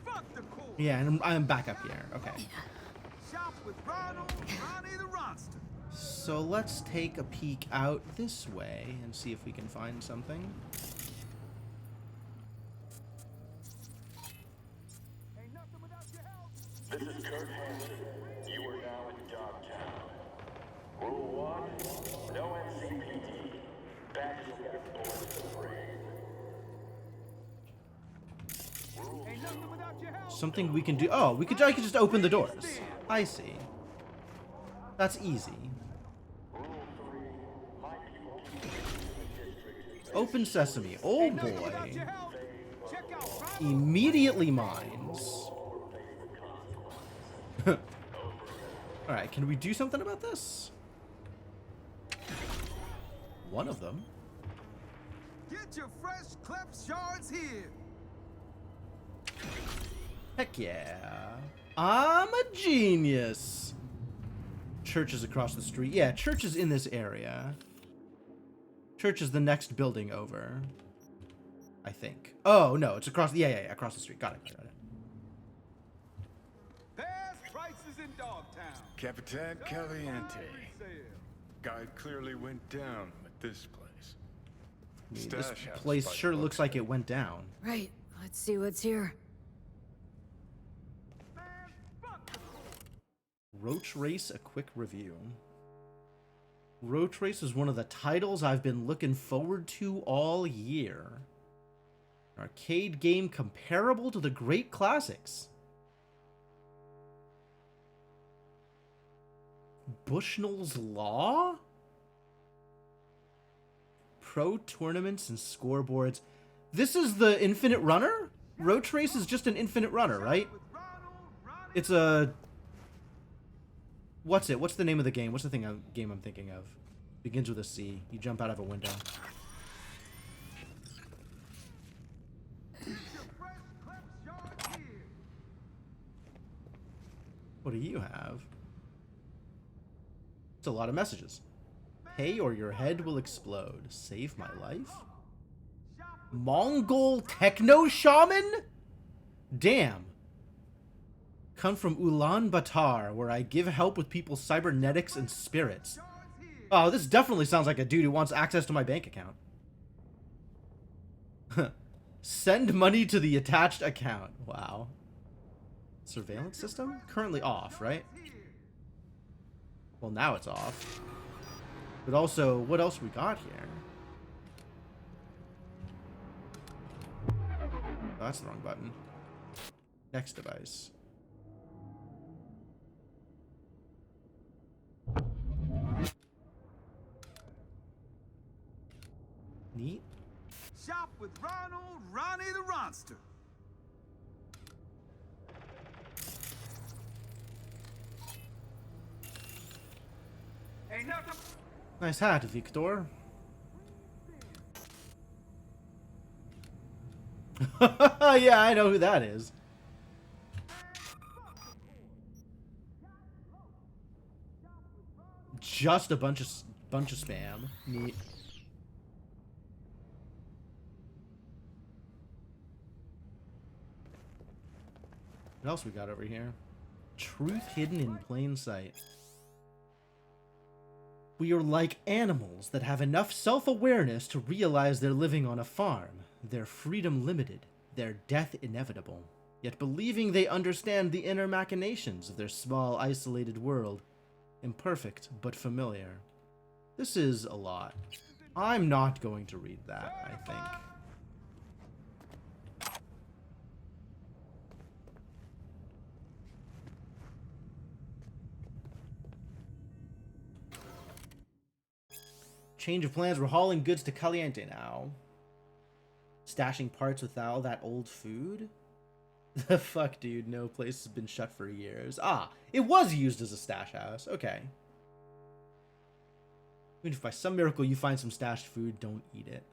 fuck the cool. Yeah, and I'm back up here. Okay. Shop with Ronald, Ronnie the Ronster. So let's take a peek out this way and see if we can find something. This is Kurt Hansen. You are now in Dogtown. Rule 1, no NCPD. Badges will get bullets to free. Something we can do. Oh, I could just open the doors. I see. That's easy. Open sesame. Oh boy. Immediately mines. Alright, can we do something about this? One of them. Get your fresh cleft shards here. Heck yeah. I'm a genius. Church is across the street. Yeah, church is in this area. Church is the next building over. I think. Oh, no, it's across. Yeah, across the street. Got it. Best prices in Dogtown. Capitan Caliente. Guy clearly went down at this place. I mean, this place sure looks like it went down. Right. Let's see what's here. Roach Race, a quick review. Roach Race is one of the titles I've been looking forward to all year. An arcade game comparable to the great classics. Bushnell's Law? Pro tournaments and scoreboards. This is the Infinite Runner? Roach Race is just an Infinite Runner, right? It's a... What's it? What's the name of the game? What's the game I'm thinking of? Begins with a C. You jump out of a window. What do you have? It's a lot of messages. Pay or your head will explode. Save my life? Mongol Techno Shaman? Damn. Come from Ulaanbaatar, where I give help with people's cybernetics and spirits. Oh, this definitely sounds like a dude who wants access to my bank account. Send money to the attached account. Wow. Surveillance system? Currently off, right? Well, now it's off. But also, what else we got here? Oh, that's the wrong button. Next device. Neat. Shop with Ronnie the Ronster. Ain't nothing. Nice hat, Victor. Yeah, I know who that is. Just a bunch of spam. Neat. What else we got over here? Truth hidden in plain sight. We are like animals that have enough self-awareness to realize they're living on a farm, their freedom limited, their death inevitable, yet believing they understand the inner machinations of their small, isolated world. Imperfect, but familiar. This is a lot. I'm not going to read that, I think. Change of plans. We're hauling goods to Caliente now. Stashing parts with all that old food? The fuck, dude. No place has been shut for years. Ah, it was used as a stash house. Okay. Even if by some miracle you find some stashed food, don't eat it.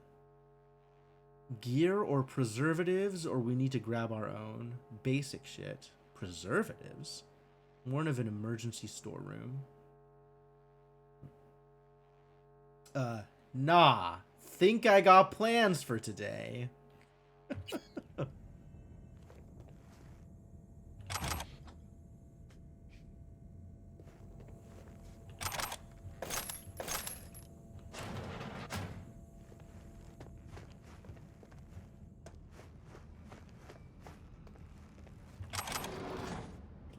Gear or preservatives, or we need to grab our own. Basic shit. Preservatives? Warn of an emergency storeroom. Nah. Think I got plans for today.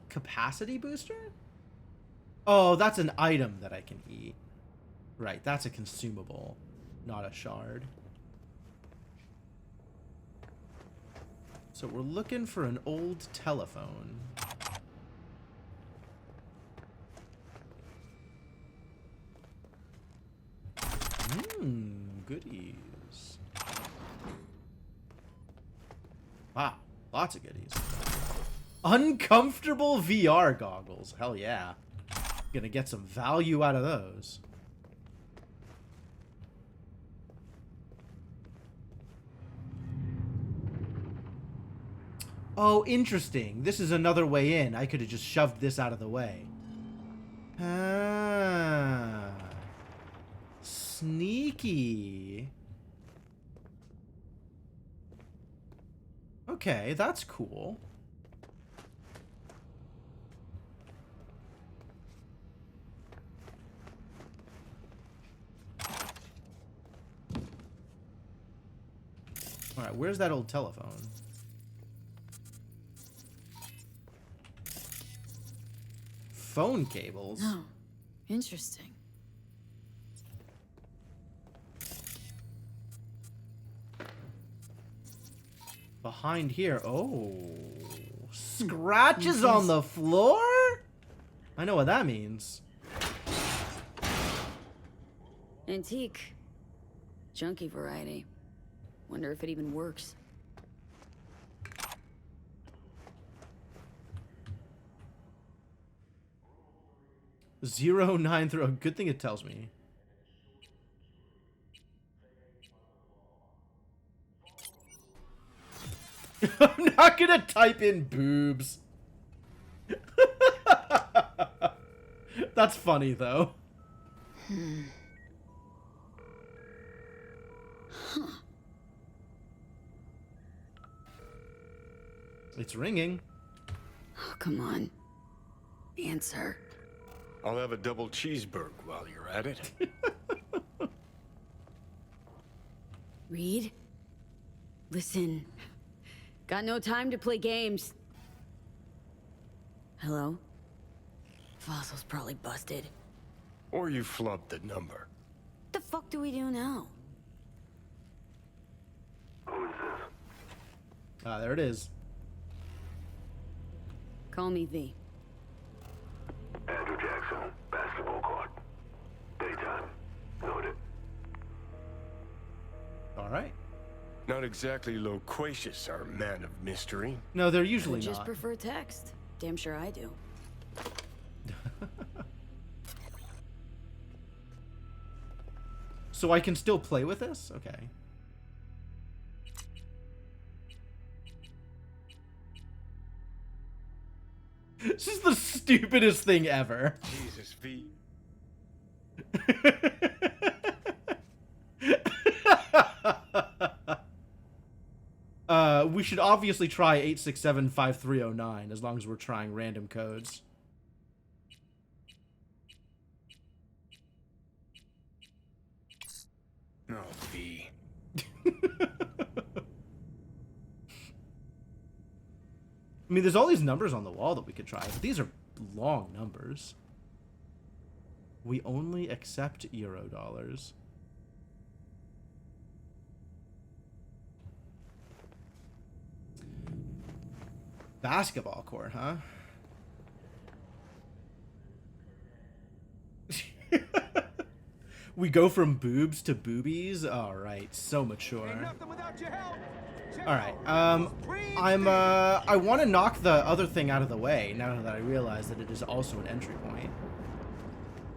Capacity booster? Oh, that's an item that I can eat. Right, that's a consumable, not a shard. So we're looking for an old telephone. Goodies. Wow, lots of goodies. Uncomfortable VR goggles. Hell yeah. Gonna get some value out of those. Oh, interesting. This is another way in. I could have just shoved this out of the way. Ah. Sneaky. Okay, that's cool. Alright, where's that old telephone? phone cables. Oh, interesting. Behind here. Oh. Scratches on the floor? I know what that means. Antique. Junky variety. Wonder if it even works. 09 throw. Good thing it tells me. I'm not gonna type in boobs. That's funny though. Huh. It's ringing. Oh, come on. Answer. I'll have a double cheeseburger while you're at it. Reed? Listen. Got no time to play games. Hello? Fossil's probably busted. Or you flubbed the number. What the fuck do we do now? Ah, there it is. Call me V. Andrew Jackson, basketball court. Daytime. Noted. All right. Not exactly loquacious, our man of mystery. No, they're usually I just not. prefer text. Damn sure I do. So I can still play with this? Okay. This is the stupidest thing ever. Jesus, V. We should obviously try 8675309 as long as we're trying random codes. No, V. I mean, there's all these numbers on the wall that we could try, but these are long numbers. We only accept Euro dollars. Basketball court, huh? We go from boobs to boobies? Alright, so mature. Alright, I want to knock the other thing out of the way now that I realize that it is also an entry point.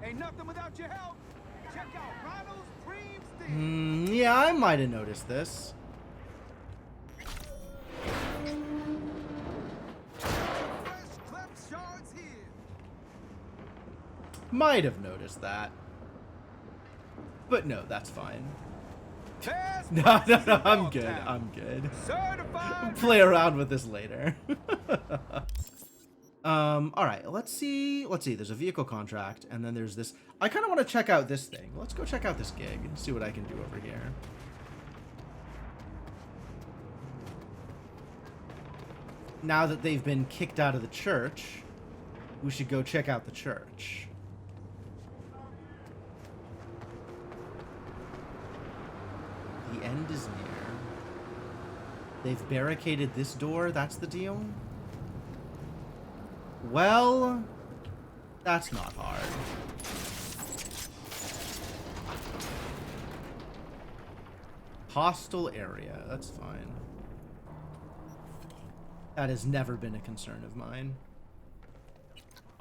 Ain't nothing without your help. Check out Ronald's Dreams. Yeah, I might have noticed this. Might have noticed that. But no, that's fine. No, I'm good. I'm good. Play around with this later. Alright, let's see. There's a vehicle contract, and then there's this. I kind of want to check out this thing. Let's go check out this gig and see what I can do over here. Now that they've been kicked out of the church, we should go check out the church. The end is near. They've barricaded this door, that's the deal? Well, that's not hard. Hostile area, that's fine. That has never been a concern of mine.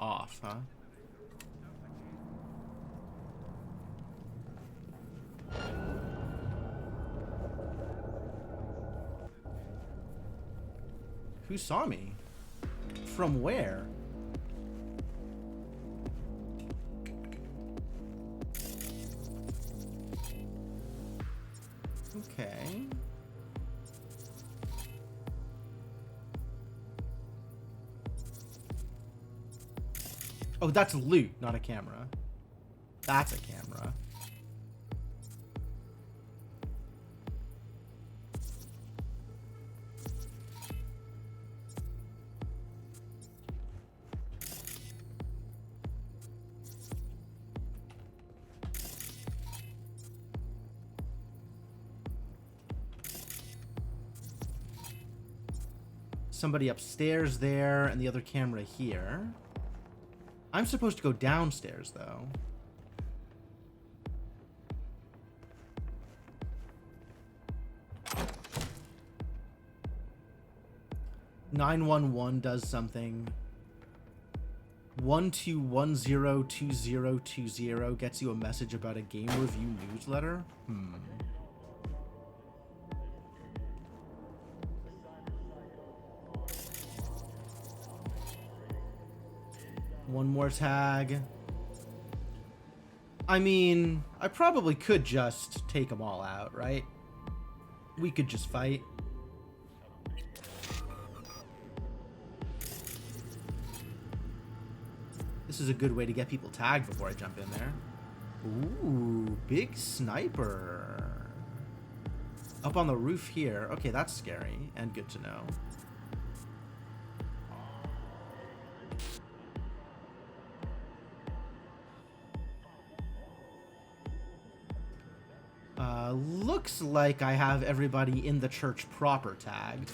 Off, huh? Who saw me? From where? Okay. Oh, that's loot, not a camera. That's a camera. Somebody upstairs there, and the other camera here. I'm supposed to go downstairs, though. (911) does something. 12102020 gets you a message about a game review newsletter. One more tag. I mean, I probably could just take them all out, right? We could just fight. This is a good way to get people tagged before I jump in there. Ooh, big sniper. Up on the roof here. Okay, that's scary and good to know. Looks like I have everybody in the church proper tagged.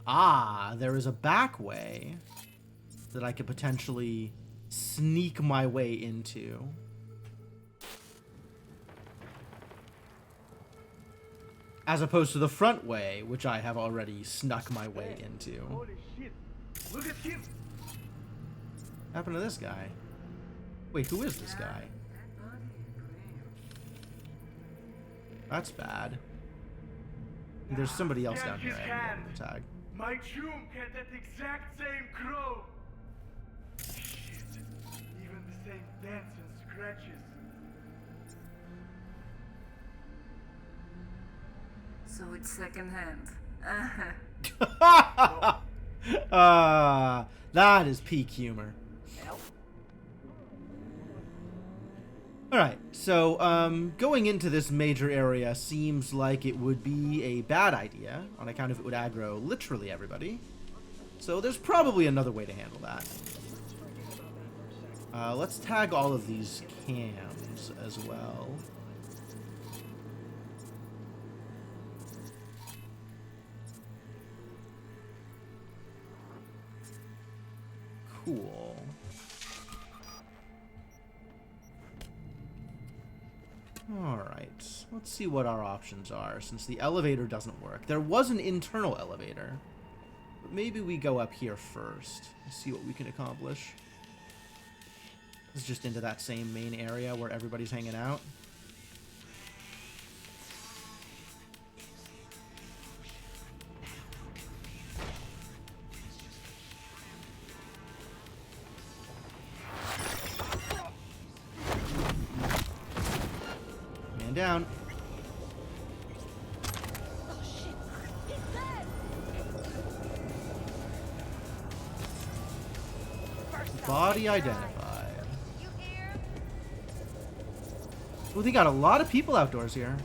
Ah, there is a back way that I could potentially sneak my way into. As opposed to the front way, which I have already snuck my way into. Holy shit! Look at him! What happened to this guy? Wait, who is this guy? That's bad. There's somebody else down here I haven't been able to tag. My tomb had that exact same crow! Shit. Even the same dents and scratches. So it's secondhand. That is peak humor. Alright, so going into this major area seems like it would be a bad idea, on account of it would aggro literally everybody. So there's probably another way to handle that. Let's tag all of these cams as well. Cool. Alright, let's see what our options are, since the elevator doesn't work. There was an internal elevator, but maybe we go up here first and see what we can accomplish. This is just into that same main area where everybody's hanging out. Down. Body identified. Oh, they got a lot of people outdoors here.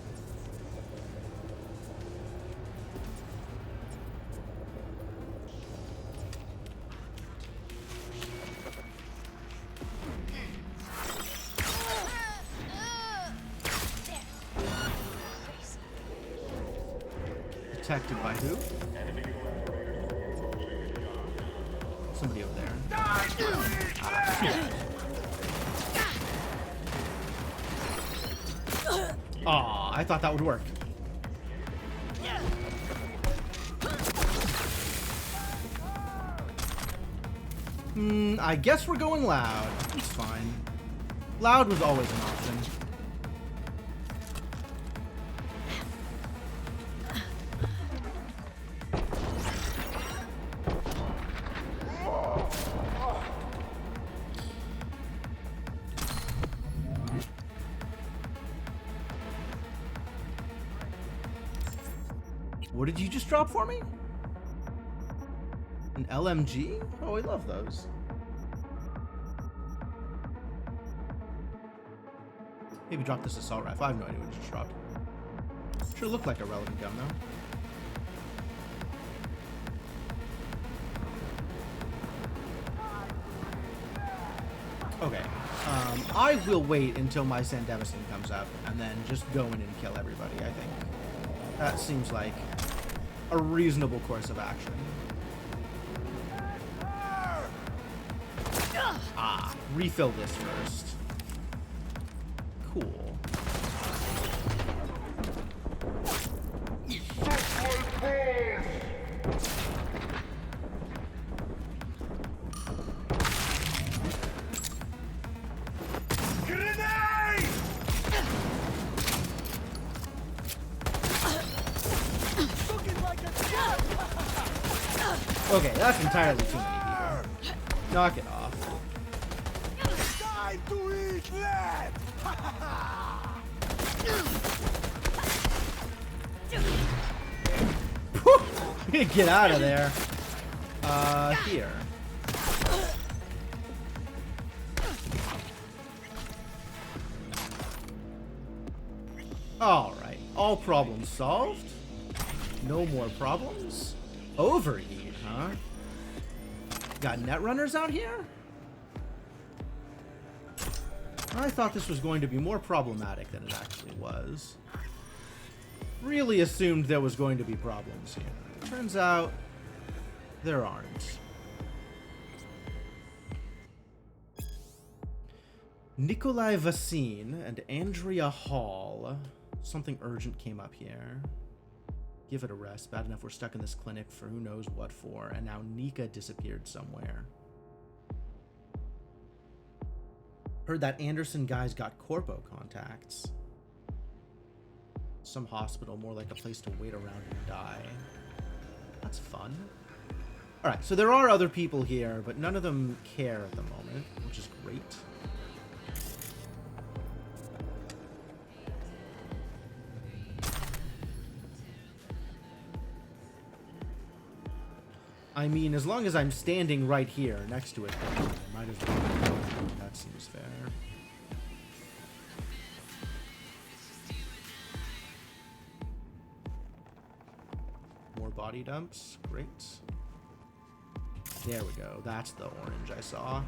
Protected by who? Somebody over there. Aw, I thought that would work. I guess we're going loud. It's fine. Loud was always an option. What did you just drop for me? An LMG? Oh, I love those. Maybe drop this assault rifle. I have no idea what you just dropped. Sure looked like a relevant gun, though. Okay. I will wait until my Sandeviston comes up and then just go in and kill everybody, I think. That seems like a reasonable course of action. Ah, refill this first. Cool. Okay, that's entirely too many people. Knock it off. Time to eat lead! Get out of there. Here. Alright, all problems solved. No more problems. Overeat, huh? Got netrunners out here? I thought this was going to be more problematic than it actually was. Really assumed there was going to be problems here. Turns out, there aren't. Nikolai Vasin and Andrea Hall. Something urgent came up here. Give it a rest. Bad enough we're stuck in this clinic for who knows what for, and now Nika disappeared somewhere. Heard that Anderson guy's got corpo contacts. Some hospital, more like a place to wait around and die. That's fun. Alright, so there are other people here, but none of them care at the moment, which is great. I mean, as long as I'm standing right here next to it, I might as well. That seems fair. More body dumps. Great. There we go. That's the orange I saw.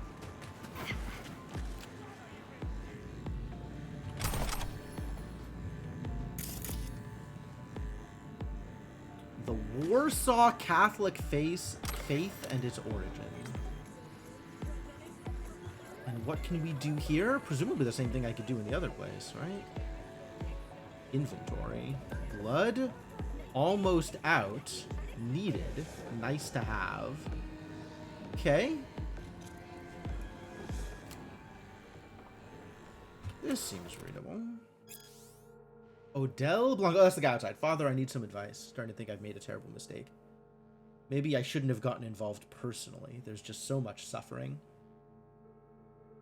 The Warsaw Catholic faith and its origin. And what can we do here? Presumably the same thing I could do in the other place, right? Inventory. Blood. Almost out. Needed. Nice to have. Okay. This seems readable. Odell Blanco. Oh, that's the guy outside. Father, I need some advice. Starting to think I've made a terrible mistake. Maybe I shouldn't have gotten involved personally. There's just so much suffering.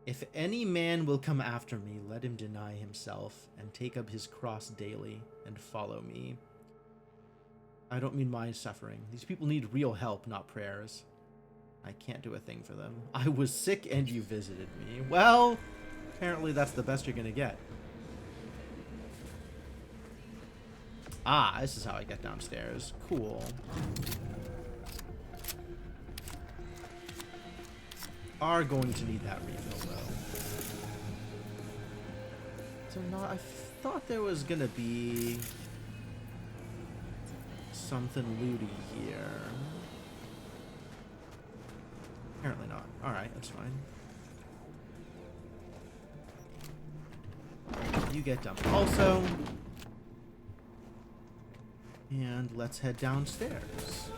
If any man will come after me, let him deny himself and take up his cross daily and follow me. I don't mean my suffering. These people need real help, not prayers. I can't do a thing for them. I was sick and you visited me. Well, apparently that's the best you're gonna get. Ah, this is how I get downstairs. Cool. Are going to need that refill, though. So not, I thought there was gonna be something looty here. Apparently not. Alright, that's fine. You get dumped also. And let's head downstairs.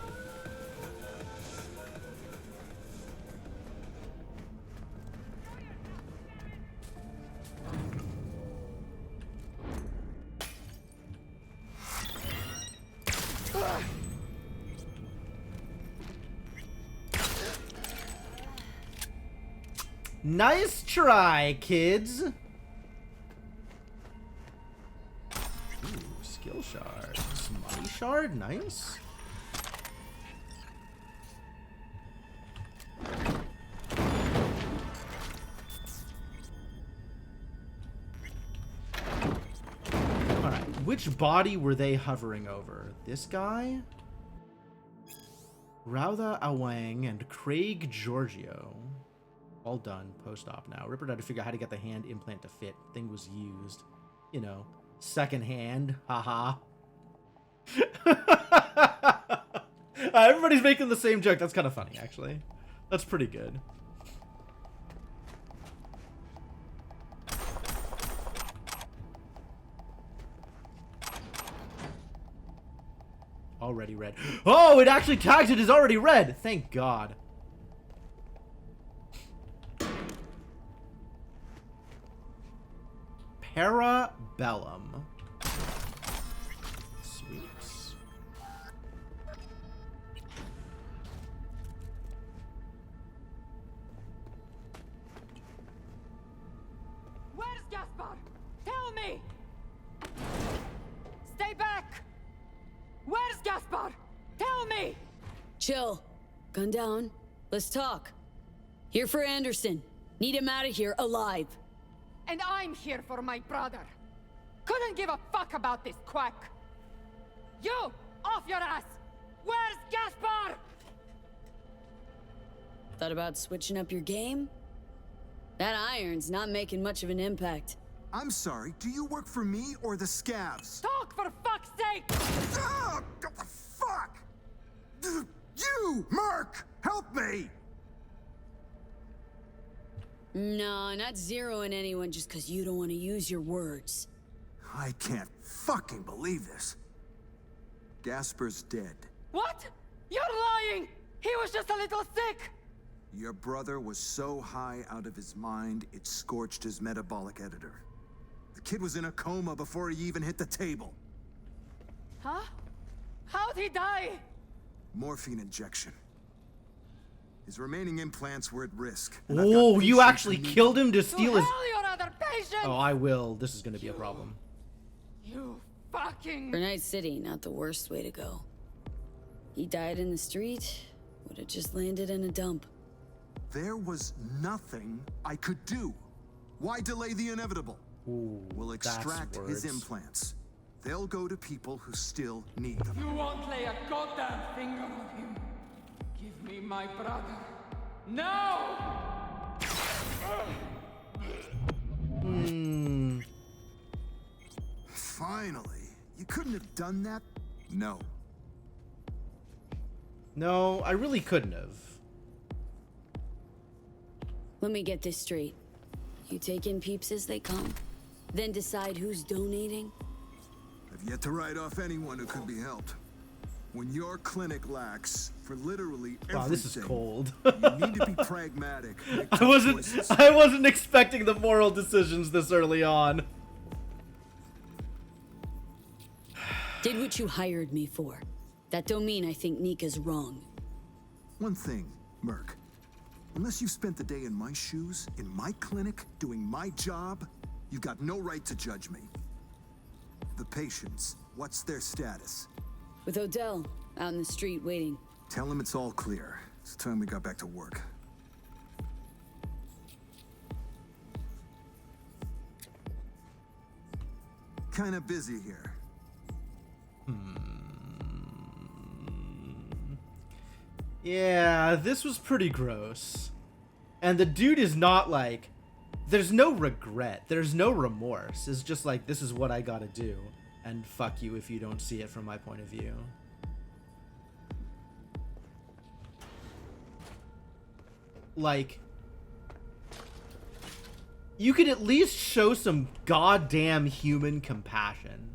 Nice try, kids. Ooh, skill shard. Money shard, nice. Alright, which body were they hovering over? This guy? Rautha Awang and Craig Giorgio. All done. Post-op now. Ripper had to figure out how to get the hand implant to fit. Thing was used. You know, second hand. Haha. Everybody's making the same joke. That's kind of funny, actually. That's pretty good. Already red. Oh, it actually tags it as already red. Thank God. Parabellum. Sweet. Where's Gaspar? Tell me! Stay back! Where's Gaspar? Tell me! Chill. Gun down. Let's talk. Here for Anderson. Need him out of here alive. And I'm here for my brother. Couldn't give a fuck about this quack. You! Off your ass! Where's Gaspar? Thought about switching up your game? That iron's not making much of an impact. I'm sorry, do you work for me or the scavs? Talk for fuck's sake! Ah, what the fuck? You, Merc! Help me! No, not zeroing anyone just because you don't want to use your words. I can't fucking believe this. Gasper's dead. What? You're lying! He was just a little sick! Your brother was so high out of his mind, it scorched his metabolic editor. The kid was in a coma before he even hit the table. Huh? How'd he die? Morphine injection. His remaining implants were at risk. Oh, you actually killed him to steal his... Hell, your other patient! Oh, I will. This is going to be a problem. You fucking... For Night City, not the worst way to go. He died in the street, would have just landed in a dump. There was nothing I could do. Why delay the inevitable? Ooh, we'll extract his implants. They'll go to people who still need them. You won't lay a goddamn finger on him. Give me my brother. No! Finally. You couldn't have done that? No. No, I really couldn't have. Let me get this straight. You take in peeps as they come, then decide who's donating? I've yet to write off anyone who could be helped. When your clinic lacks for literally everything, wow, this is cold. you need to be pragmatic. I wasn't expecting the moral decisions this early on. Did what you hired me for. That don't mean I think Nika's wrong. One thing, Merc. Unless you've spent the day in my shoes, in my clinic, doing my job, you've got no right to judge me. The patients, what's their status? With Odell, out in the street waiting. Tell him it's all clear. It's time we got back to work. Kinda busy here. Yeah, this was pretty gross. And the dude is not like... There's no regret. There's no remorse. It's just like, this is what I gotta do. And fuck you if you don't see it from my point of view. Like... You could at least show some goddamn human compassion.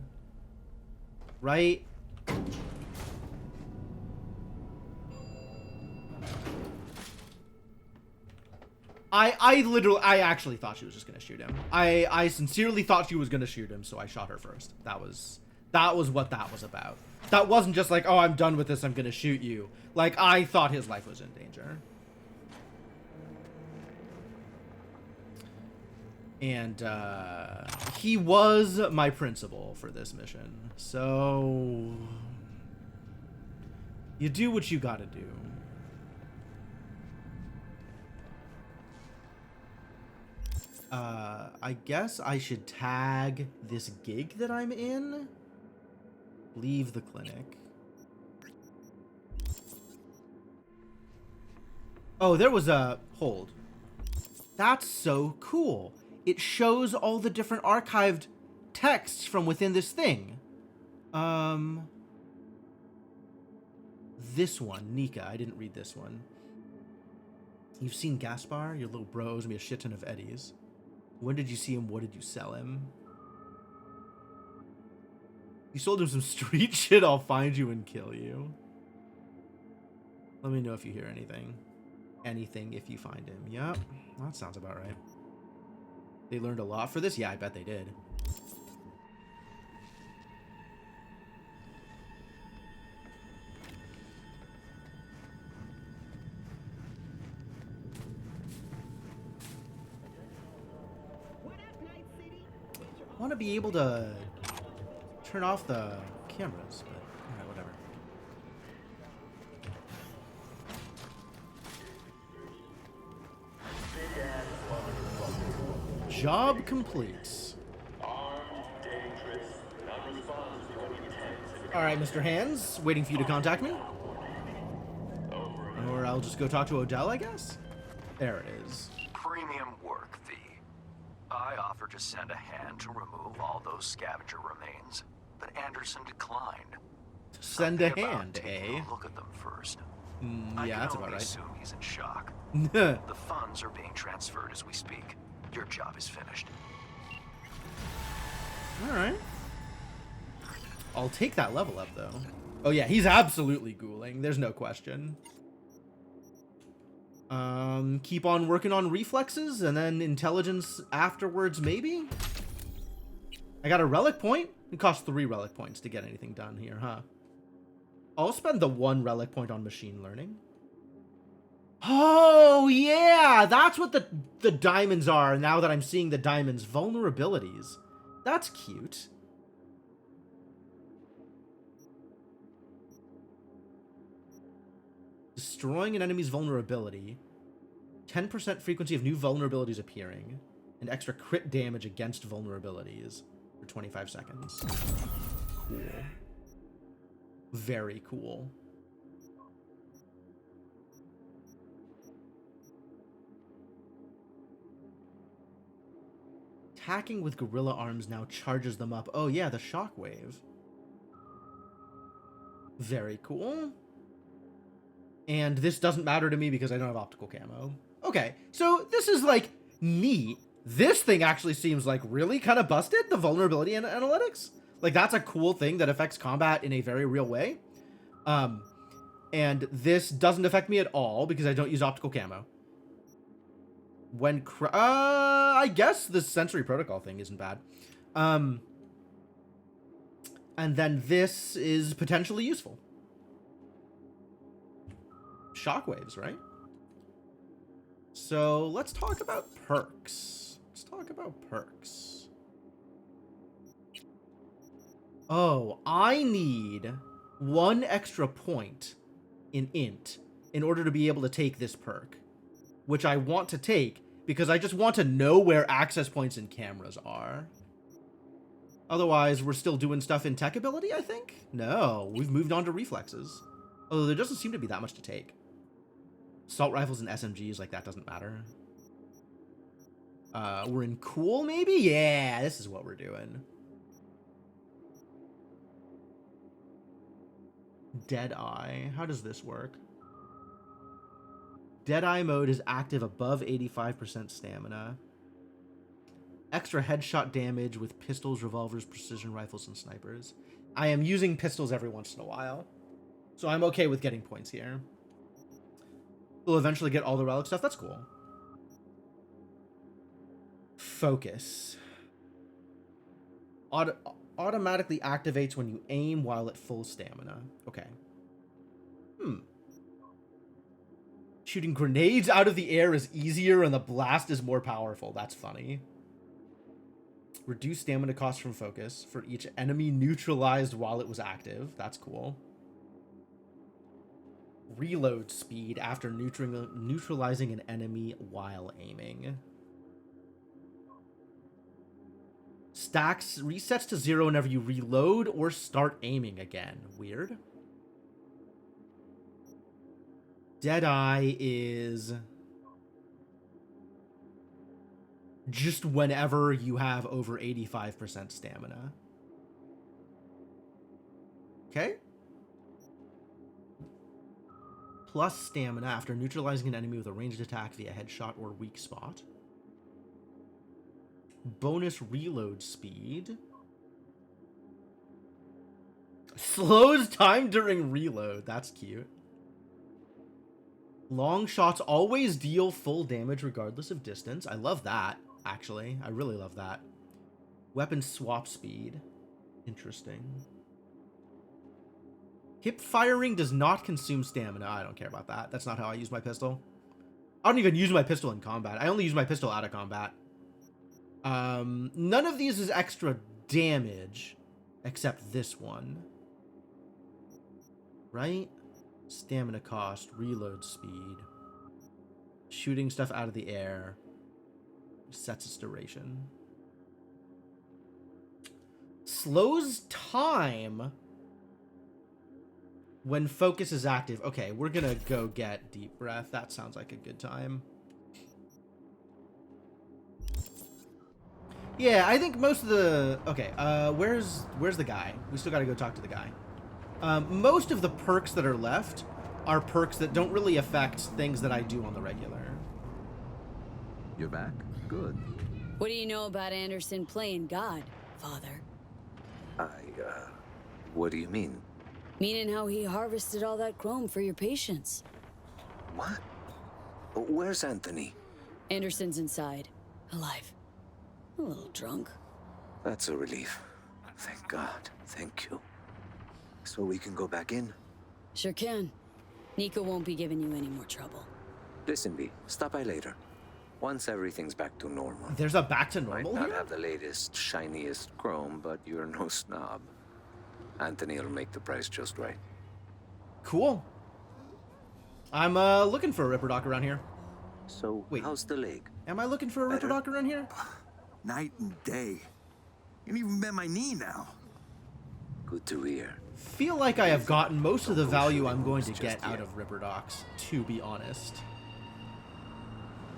Right? I actually thought she was just gonna shoot him. I sincerely thought she was gonna shoot him, so I shot her first. That was what that was about. That wasn't just like, oh, I'm done with this, I'm gonna shoot you. Like, I thought his life was in danger. And he was my principal for this mission. So you do what you gotta do. I guess I should tag this gig that I'm in. Leave the clinic. Oh, there was a hold. That's so cool. It shows all the different archived texts from within this thing. This one, Nika. I didn't read this one. You've seen Gaspar? Your little bro owes me a shit ton of eddies. When did you see him? What did you sell him? You sold him some street shit. I'll find you and kill you. Let me know if you hear anything. Anything if you find him. Yep. That sounds about right. They learned a lot for this? Yeah, I bet they did. I want to be able to turn off the cameras, but alright, whatever. Job complete. Alright, Mr. Hands, waiting for you to contact me. Or I'll just go talk to Odell, I guess? There it is. Premium work, V. I offered to send a hand to remove all those scavenger remains, but Anderson declined. Send a hand, eh? Look at them first. Yeah, that's about right. I assume he's in shock. The funds are being transferred as we speak. Your job is finished. Alright. I'll take that level up, though. Oh yeah, he's absolutely ghouling. There's no question. Keep on working on reflexes, and then intelligence afterwards, maybe? I got a relic point? It costs 3 relic points to get anything done here, huh? I'll spend the 1 relic point on machine learning. Oh, yeah! That's what the diamonds are, now that I'm seeing the diamonds. Vulnerabilities. That's cute. Destroying an enemy's vulnerability. 10% frequency of new vulnerabilities appearing. And extra crit damage against vulnerabilities for 25 seconds. Cool. Very cool. Attacking with gorilla arms now charges them up. Oh yeah, the shockwave. Very cool. And this doesn't matter to me because I don't have optical camo. Okay, so this is like neat. This thing actually seems like really kind of busted, the vulnerability and analytics. Like that's a cool thing that affects combat in a very real way. And this doesn't affect me at all because I don't use optical camo. When I guess the sensory protocol thing isn't bad. And then this is potentially useful. Shockwaves, right? So let's talk about perks. Let's talk about perks. Oh, I need 1 extra point in int in order to be able to take this perk, which I want to take because I just want to know where access points and cameras are. Otherwise, we're still doing stuff in tech ability, I think? No, we've moved on to reflexes. Although there doesn't seem to be that much to take. Assault rifles and SMGs, like, that doesn't matter. We're in cool, maybe? Yeah, this is what we're doing. Deadeye. How does this work? Deadeye mode is active above 85% stamina. Extra headshot damage with pistols, revolvers, precision rifles, and snipers. I am using pistols every once in a while, so I'm okay with getting points here. We'll eventually get all the relic stuff. That's cool. Focus. Automatically activates when you aim while at full stamina. Okay. Shooting grenades out of the air is easier and the blast is more powerful. That's funny. Reduce stamina cost from focus for each enemy neutralized while it was active. That's cool. Reload speed after neutralizing an enemy while aiming. Stacks resets to 0 whenever you reload or start aiming again. Weird. Deadeye is just whenever you have over 85% stamina. Okay. Plus stamina after neutralizing an enemy with a ranged attack via headshot or weak spot. Bonus reload speed. Slows time during reload. That's cute. Long shots always deal full damage regardless of distance. I love that, actually. I really love that. Weapon swap speed. Interesting. Hip firing does not consume stamina. I don't care about that. That's not how I use my pistol. I don't even use my pistol in combat. I only use my pistol out of combat. None of these is extra damage, except this one. Right? Stamina cost, reload speed. Shooting stuff out of the air. Sets its duration. Slows time when focus is active. Okay, we're gonna go get deep breath. That sounds like a good time. Yeah, I think most of the... Okay, where's the guy? We still gotta go talk to the guy. Most of the perks that are left are perks that don't really affect things that I do on the regular. You're back? Good. What do you know about Anderson playing God, Father? What do you mean? Meaning how he harvested all that chrome for your patients. What? Where's Anthony? Anderson's inside, alive. A little drunk. That's a relief. Thank God. Thank you. So we can go back in? Sure can. Nico won't be giving you any more trouble. Listen, B, stop by later. Once everything's back to normal. There's a back to normal Might not here? have the latest, shiniest chrome, but you're no snob. Anthony will make the price just right. Cool. I'm looking for a Ripper Doc around here. So, wait, how's the leg? Am I looking for a Ripper Doc around here? Night and day. You can even bend my knee now. Good to hear. Feel like I have gotten most of the value I'm going to get out of Ripper Docs, to be honest.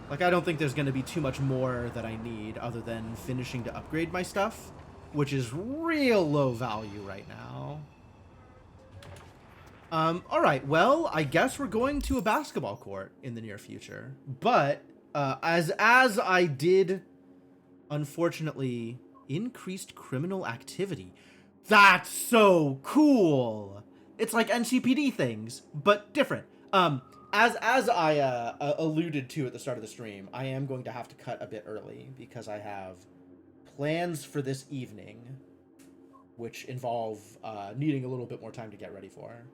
Like, I don't think there's going to be too much more that I need other than finishing to upgrade my stuff, which is real low value right now. Alright, well, I guess we're going to a basketball court in the near future. But, as I did, unfortunately, increased criminal activity. That's so cool! It's like NCPD things, but different. As I alluded to at the start of the stream, I am going to have to cut a bit early because I have plans for this evening, which involve needing a little bit more time to get ready for.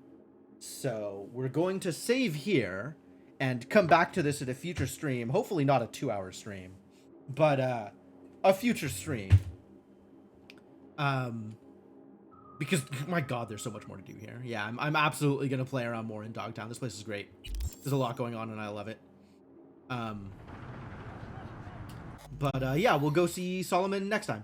So we're going to save here and come back to this at a future stream. Hopefully not a 2-hour stream, but a future stream. Because, my God, there's so much more to do here. Yeah, I'm absolutely going to play around more in Dogtown. This place is great. There's a lot going on, and I love it. But, yeah, we'll go see Solomon next time.